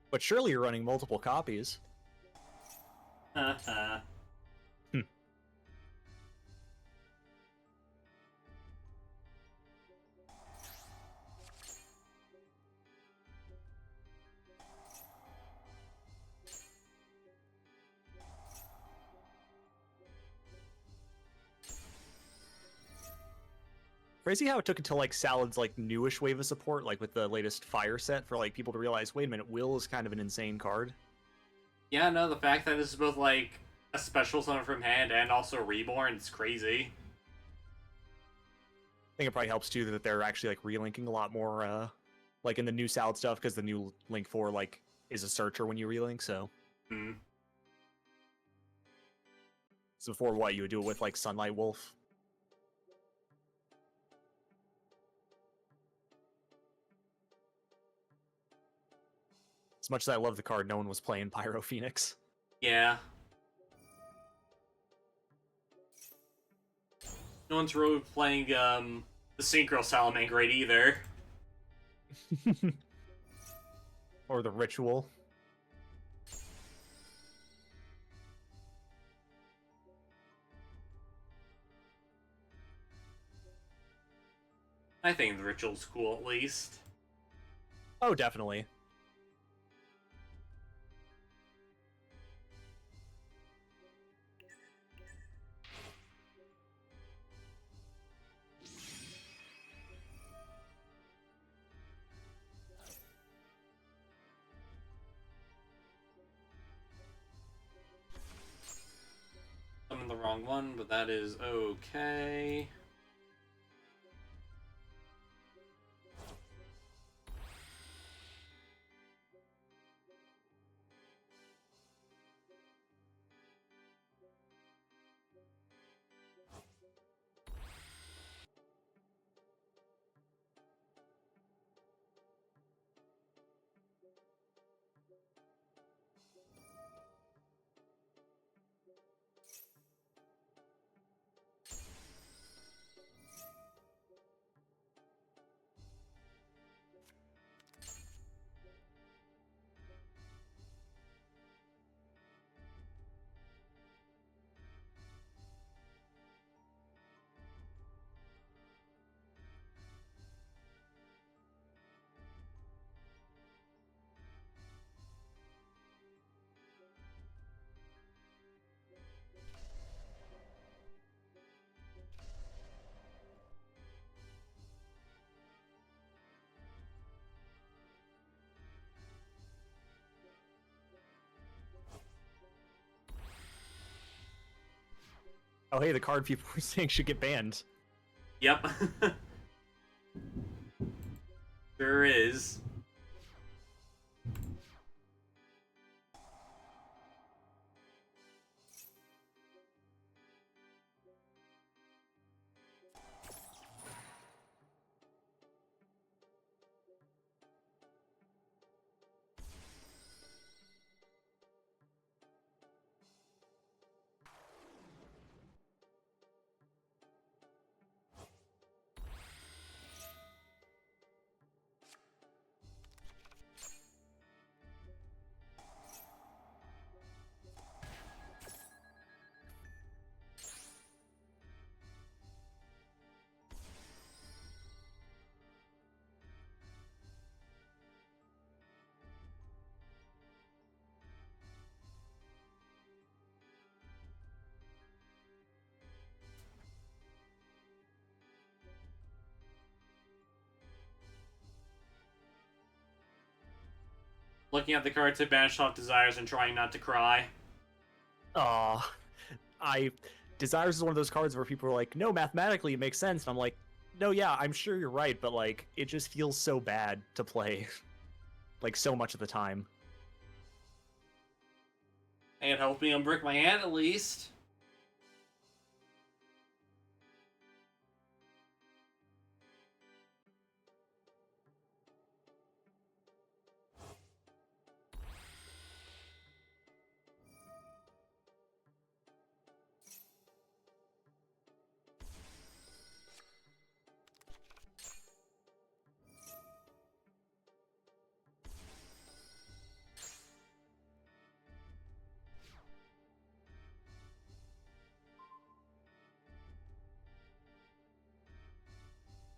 But surely you're running multiple copies. Haha. Crazy how it took until like Salad's like newish wave of support, like with the latest fire set, for like people to realize, wait a minute, Will is kind of an insane card. Yeah, no, the fact that this is both like a special summon from hand and also reborn is crazy. I think it probably helps too that they're actually like relinking a lot more, like in the new Salad stuff, because the new Link 4 like is a searcher when you relink. So before what you would do it with like Sunlight Wolf. As much as I love the card, no one was playing Pyro Phoenix. Yeah. No one's really playing the Synchro Salamangreat either. Or the Ritual. I think the Ritual's cool at least. Oh, definitely. I'm in the wrong one, but that is okay. Oh, hey, the card people were saying should get banned. Yep. Sure is. Looking at the cards to banish off desires and trying not to cry. Aw, Desires is one of those cards where people are like, no, mathematically it makes sense. And I'm like, no, yeah, I'm sure you're right, but like, it just feels so bad to play, like so much of the time. And help me unbrick my hand at least.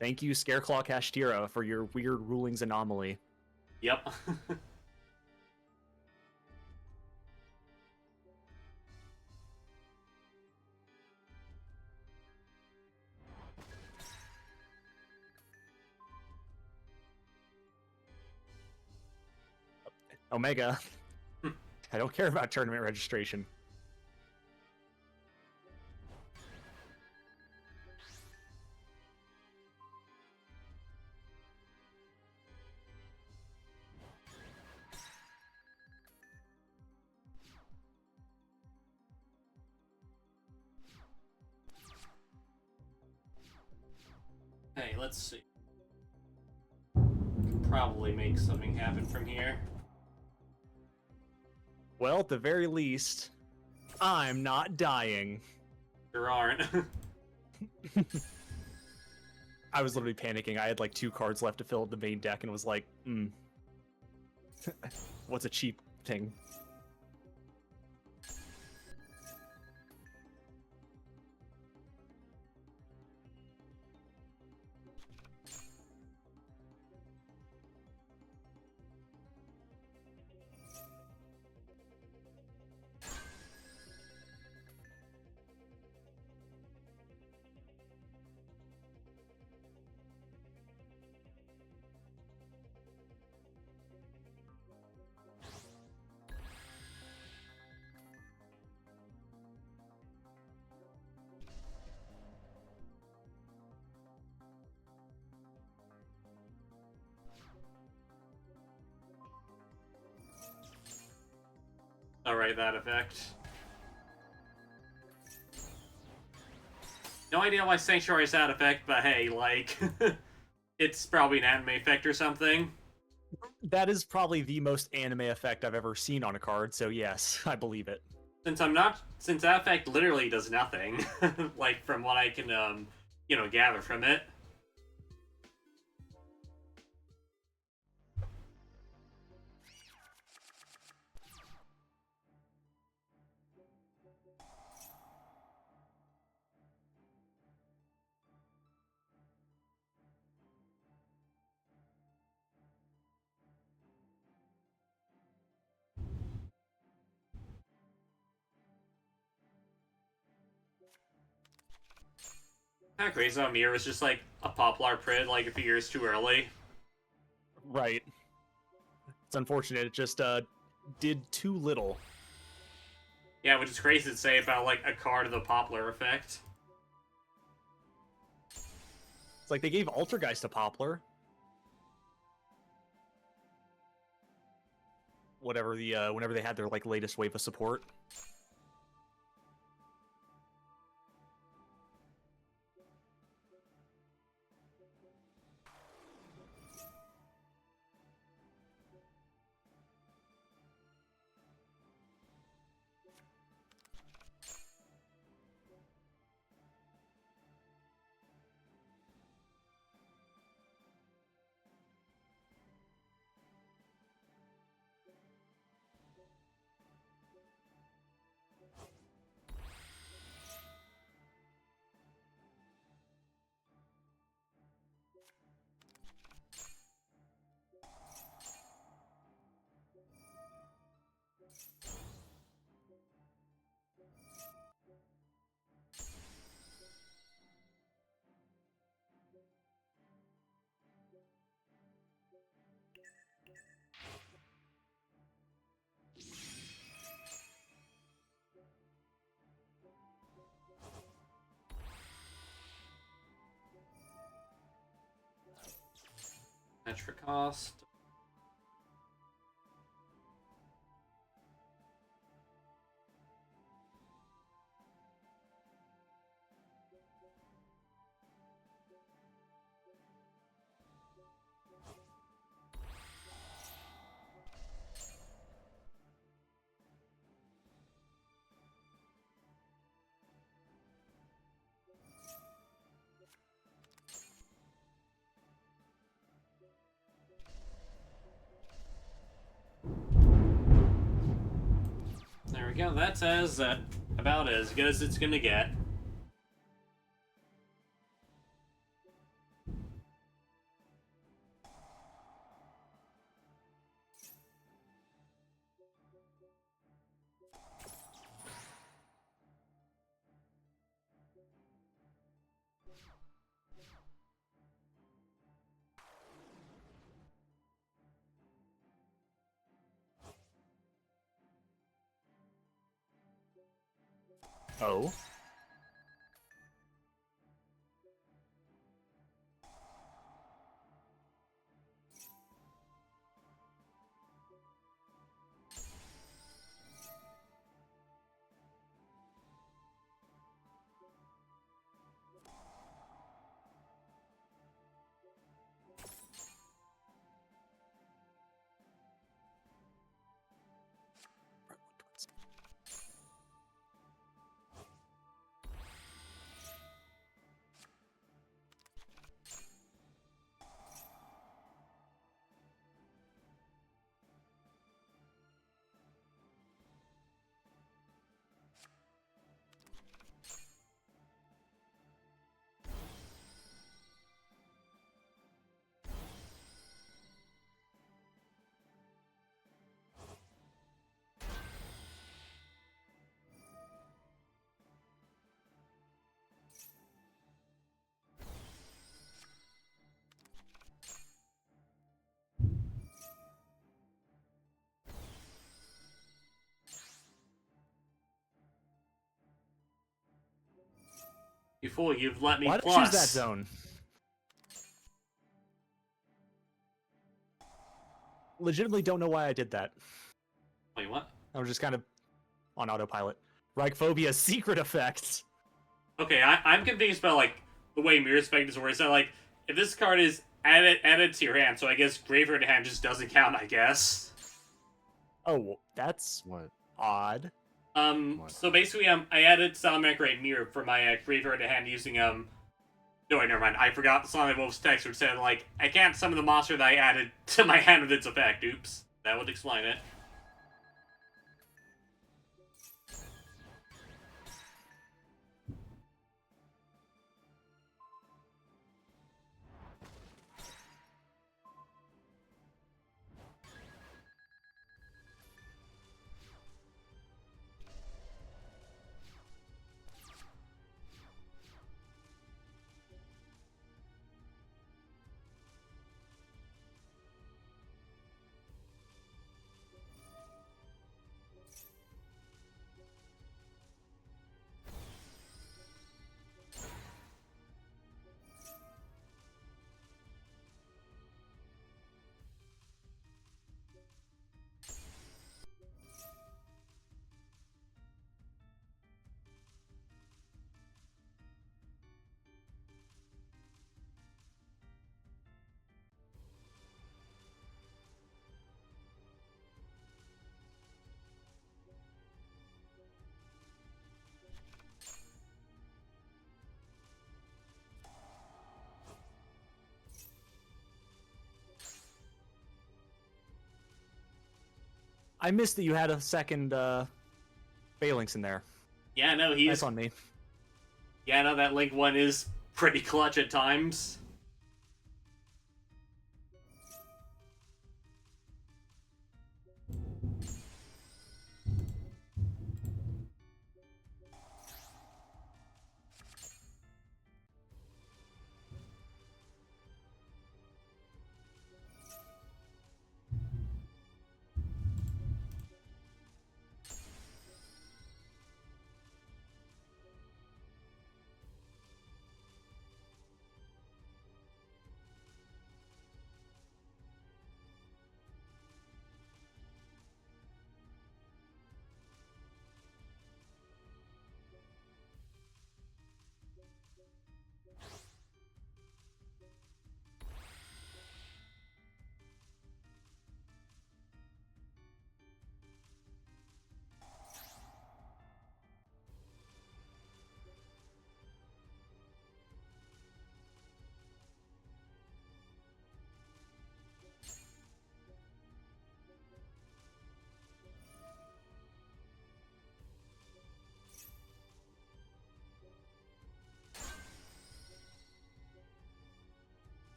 Thank you, Scareclaw Kashtira, for your weird rulings anomaly. Yep. Omega, I don't care about tournament registration. Hey, let's see. Probably make something happen from here. Well, at the very least, I'm not dying. There aren't. I was literally panicking. I had like 2 cards left to fill the main deck and was like, what's a cheap thing? Alright, that effect. No idea why Sanctuary is that effect, but hey, like, it's probably an anime effect or something. That is probably the most anime effect I've ever seen on a card, so yes, I believe it. Since that effect literally does nothing, like, from what I can, gather from it. Kind of crazy how Mir was just like a Poplar Prid like a few years too early. Right. It's unfortunate. It just did too little. Yeah, which is crazy to say about, like, a card of the Poplar effect. It's like they gave Altergeist to Poplar. Whatever the whenever they had their like latest wave of support. Extra cost. There we go. That's about as good as it's gonna get. Oh. You fool! You've let me Why did I plus. choose that zone? Legitimately don't know why I did that. Wait, what? I was just kind of on autopilot. Reichphobia's secret effects. Okay, I'm confused about like the way mirror specters work. So like, if this card is added to your hand, so I guess graveyard hand just doesn't count. I guess. Oh, that's What? odd. What? So basically, I added Salamangreat Mirror for my graveyard hand using No, wait, never mind. I forgot Sonic Wolf's text, which said like I can't summon the monster that I added to my hand with its effect. Oops, that would explain it. I missed that you had a second Phalanx in there. Yeah, no, he That's is. on me. Yeah, no, that Link one is pretty clutch at times.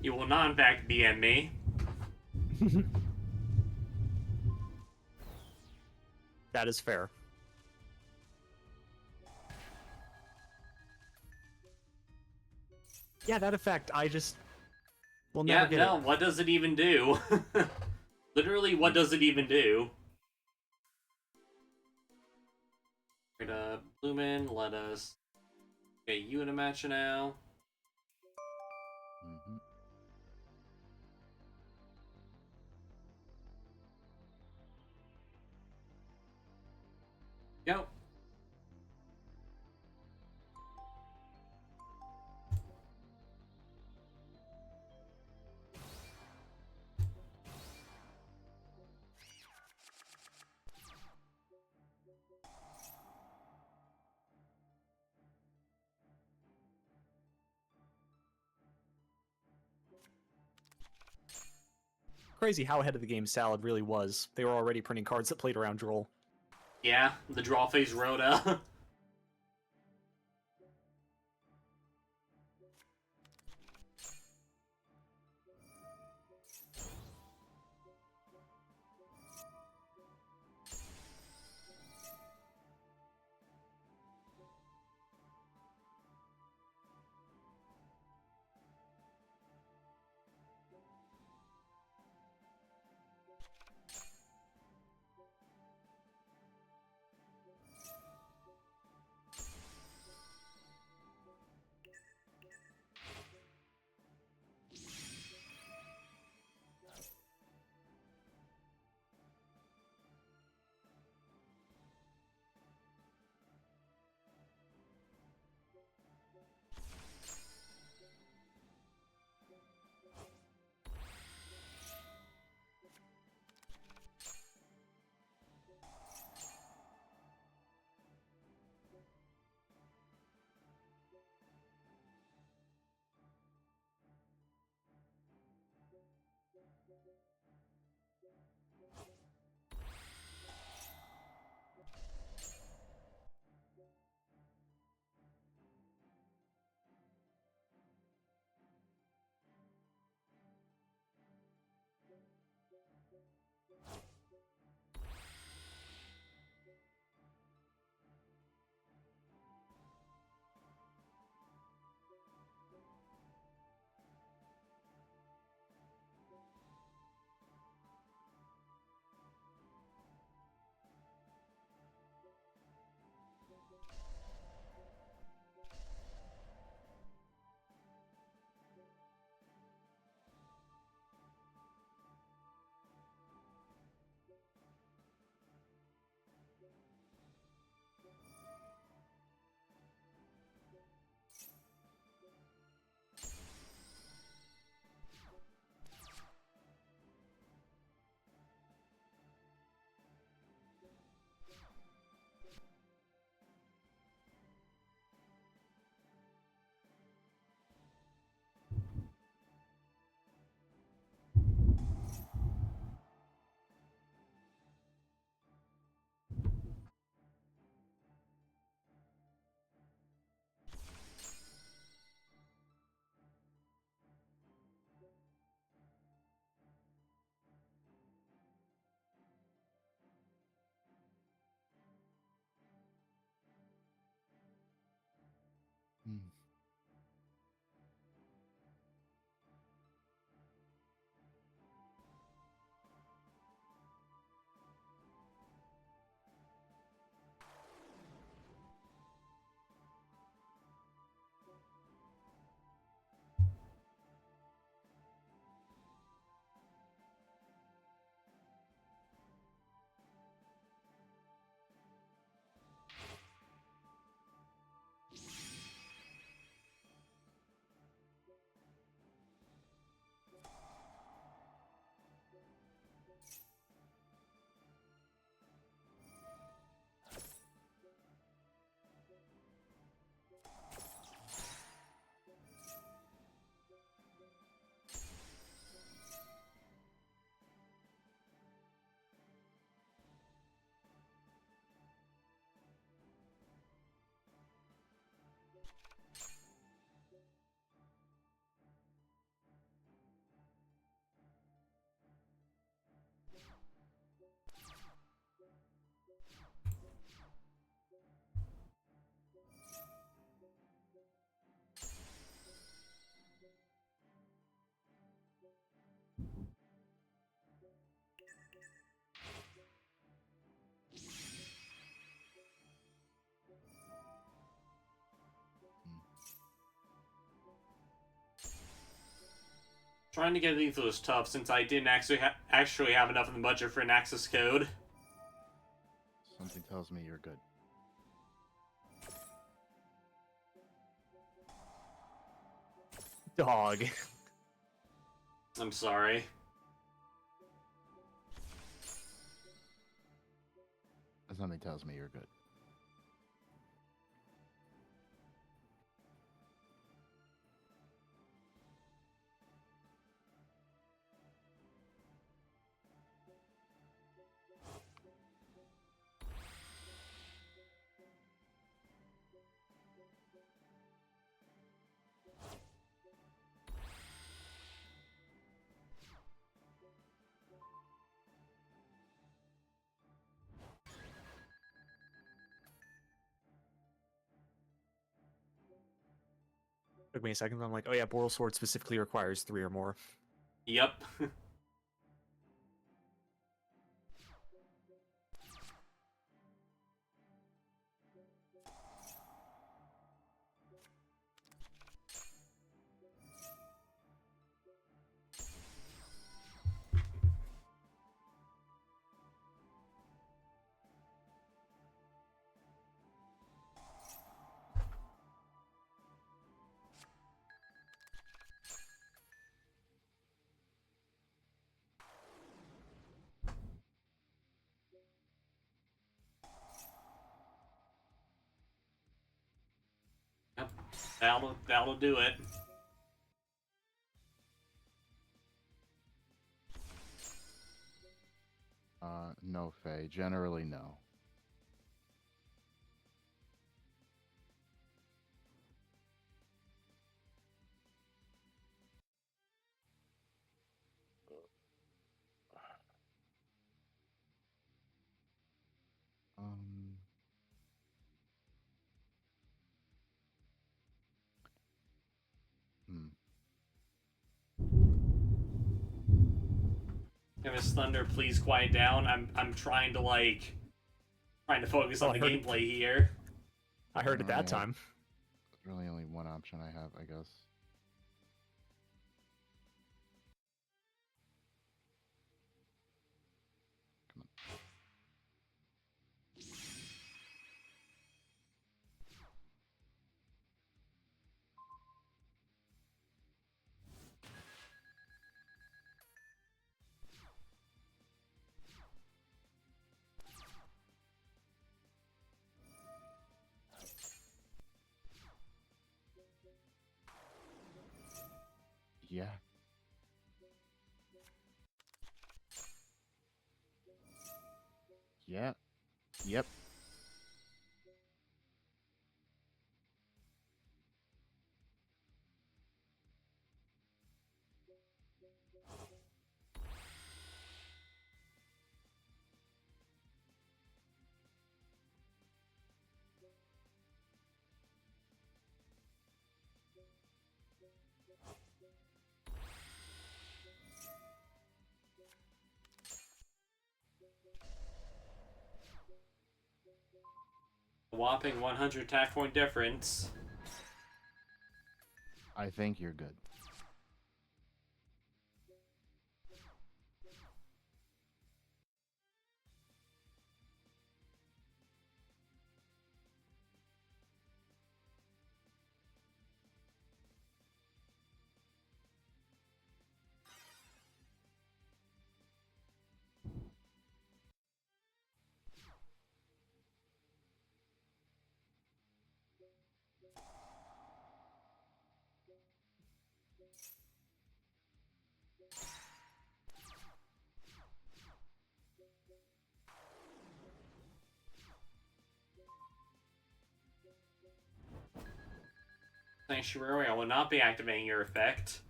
You will not, in fact, BM me. That is fair. Yeah, that effect, I just will never Yeah, get no, it. what does it even do? Literally, what does it even do? Blumen, let us get you in a match now. Mm-hmm. Go. Crazy how ahead of the game Salad really was. They were already printing cards that played around Droll. Yeah, the draw phase Rhoda. Trying to get these was tough since I didn't actually have enough in the budget for an access code. Something tells me you're good. Dog. I'm sorry. Something tells me you're good. Took me a second, but I'm like, oh yeah, Boral Sword specifically requires 3 or more. Yep. Yep. That'll do it. No, Faye. Generally, no. Um. Hmm. Miss Thunder, please quiet down. I'm trying to focus Oh, on I the heard it. gameplay here. I heard it that Yeah. time. There's really only one option I have, I guess. Come on. Yeah. Yeah. Yep. A whopping 100 attack point difference. I think you're good. Sanctuary, I will not be activating your effect.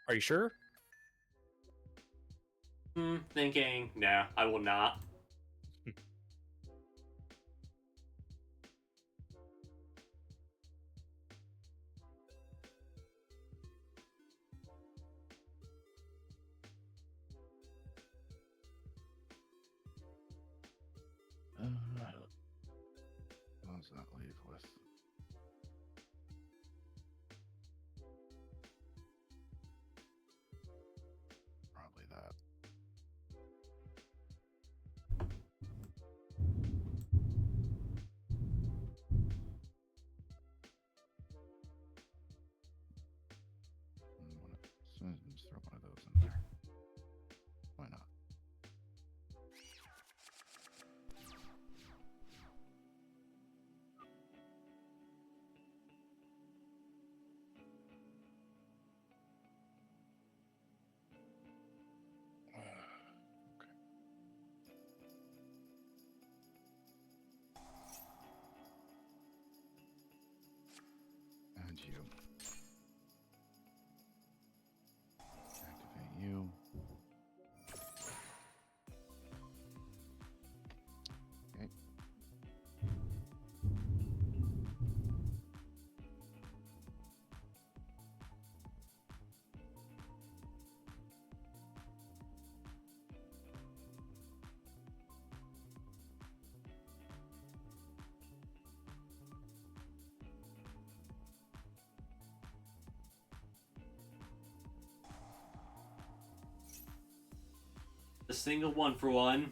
Are you sure? Thinking, no, I will not. What does that leave with? you. Activate you. Okay. A single one for one.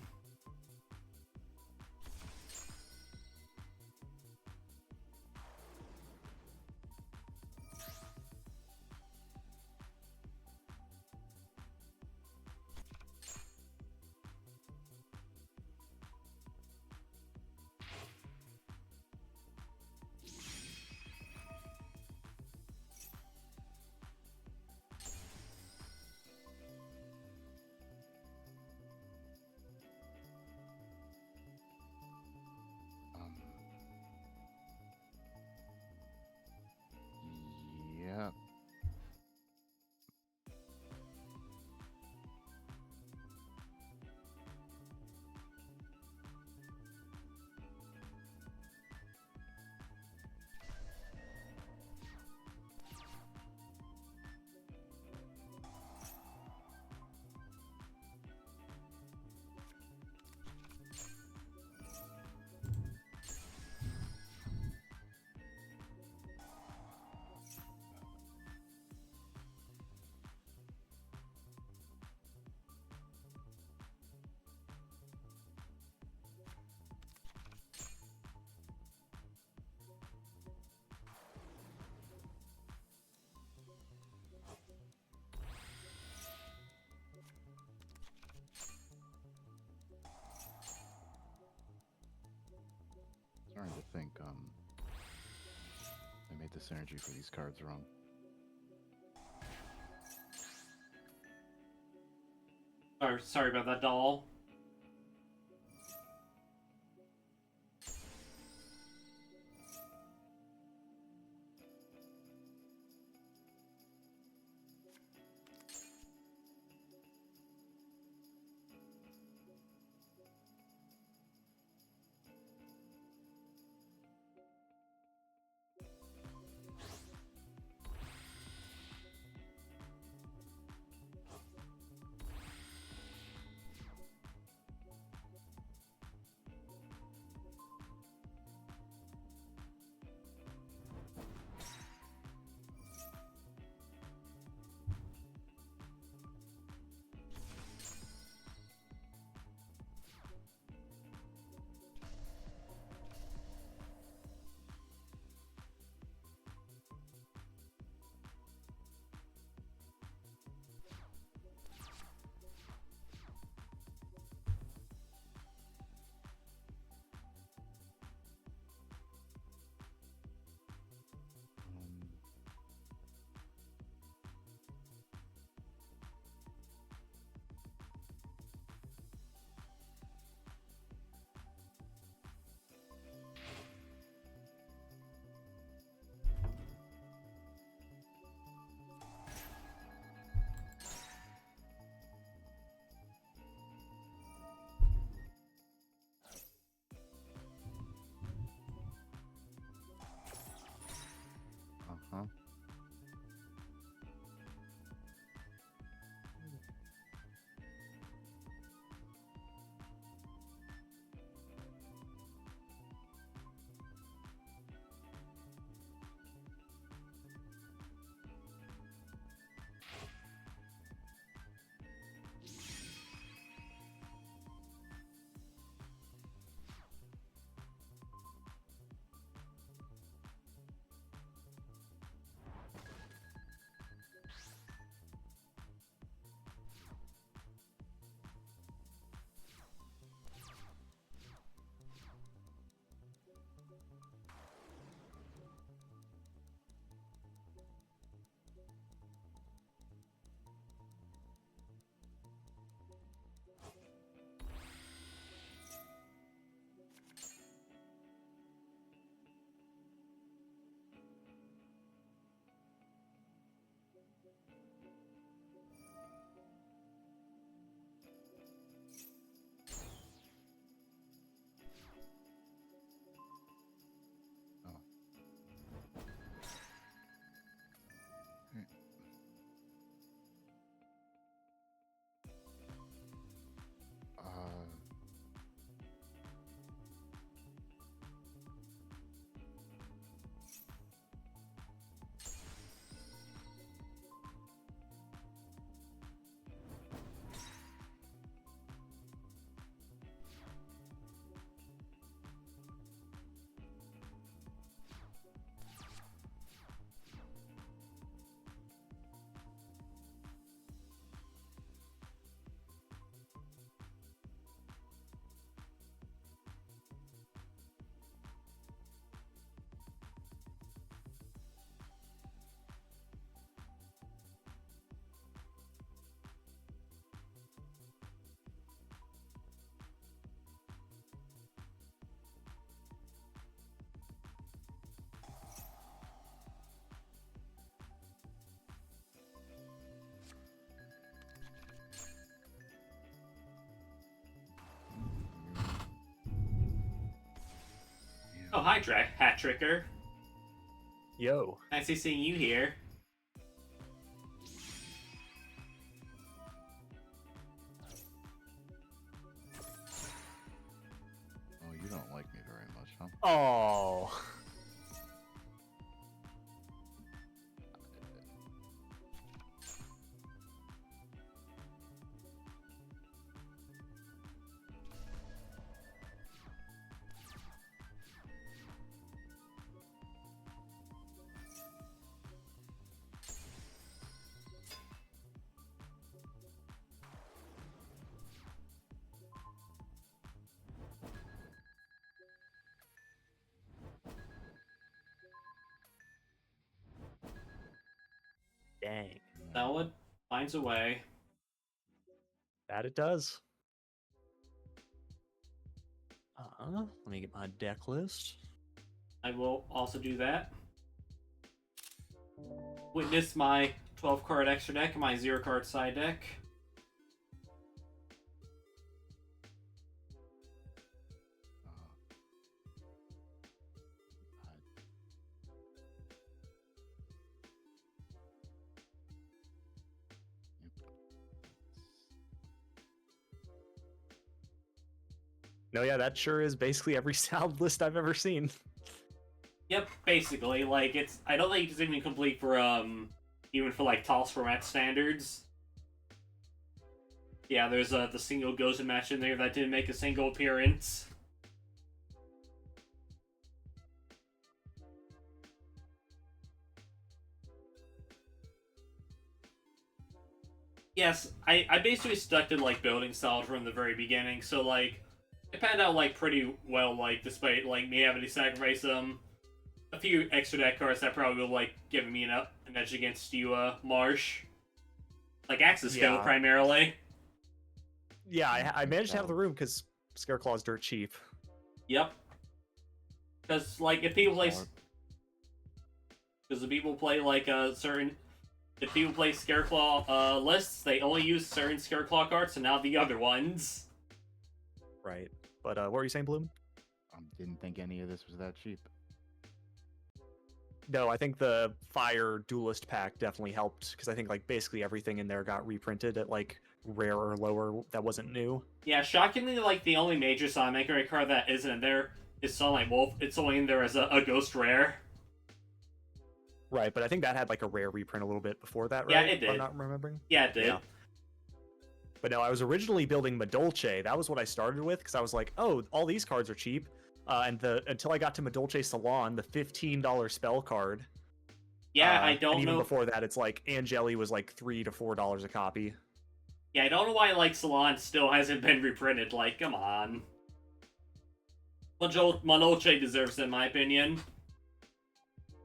Yeah. Starting to think I made the synergy for these cards wrong. Sorry about that, doll. hi, Hat Tricker. Yo. Nice seeing you here. Oh, you don't like me very much, huh? Oh. Dang. Selwood finds a way. That it does. Let me get my deck list. I will also do that. Witness my 12-card extra deck and my 0-card side deck. No, yeah, that sure is basically every sound list I've ever seen. Yep, basically, like, it's... I don't think it's even complete for, even for, like, Toss format standards. Yeah, there's, the single Gozen match in there that didn't make a single appearance. Yes, I basically stuck to, like, building solid from the very beginning, so, like, it panned out, like, pretty well, like, despite, like, me having to sacrifice, a few extra deck cards that probably will, like, give me an edge against you, Marsh. Like, Axis Code, primarily. Yeah, I managed to have the room because Scareclaw's dirt cheap. Yep. Because, like, if people play... Because the people play, like, certain... If people play Scareclaw lists, they only use certain Scareclaw cards and not the other ones. Right. But what were you saying, Blumen? Didn't think any of this was that cheap. No, I think the Fire Duelist pack definitely helped, because I think, like, basically everything in there got reprinted at, like, rare or lower that wasn't new. Yeah, shockingly, like, the only major Sign Maker card that isn't in there is Sunlight Wolf. It's only in there as a Ghost Rare. Right, but I think that had, like, a rare reprint a little bit before that, right? Yeah, it did. If I'm not remembering. Yeah, it did. Yeah. But no, I was originally building Madolche. That was what I started with, because I was like, oh, all these cards are cheap. Until I got to Madolche Salon, the $15 spell card. Yeah, I don't know. And even before that, it's like Angeli was like $3 to $4 a copy. Yeah, I don't know why, like, Salon still hasn't been reprinted. Like, come on. Madolche deserves it, in my opinion.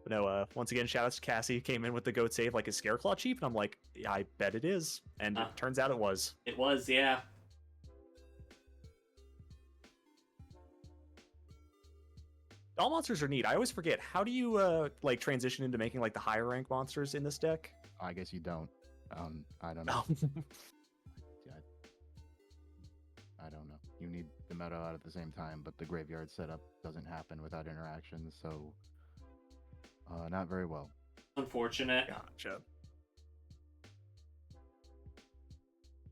But no, once again, shoutouts to Cassie. Came in with the goat save like, is Scareclaw cheap? And I'm like, yeah, I bet it is. And it turns out it was. It was, yeah. All monsters are neat. I always forget. How do you like transition into making like the higher rank monsters in this deck? I guess you don't. I don't know. I don't know. You need the meta out at the same time, but the graveyard setup doesn't happen without interactions, so not very well. Unfortunate. Gotcha.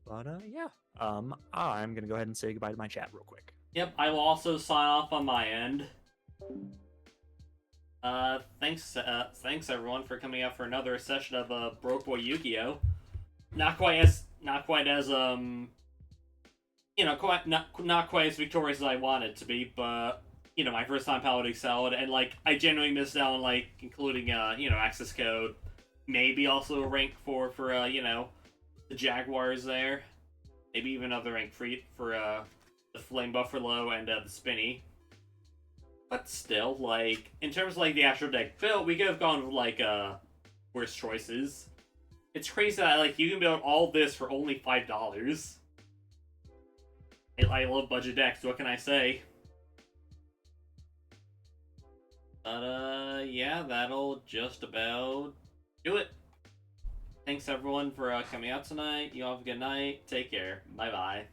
But yeah. I'm gonna go ahead and say goodbye to my chat real quick. Yep, I will also sign off on my end. Thanks everyone for coming out for another session of Broke Boy Yu-Gi-Oh. Not quite as not quite as victorious as I wanted to be, but you know, my first time piloting Salad, and like I genuinely missed out on like including access code, maybe also a rank for the Jaguars there, maybe even another rank for the Flame Buffalo and the Spinny. But still, like, in terms of, like, the actual deck build, we could have gone with, like, worse choices. It's crazy that, like, you can build all this for only $5. I love budget decks, what can I say? But, yeah, that'll just about do it. Thanks, everyone, for coming out tonight. You all have a good night. Take care. Bye-bye.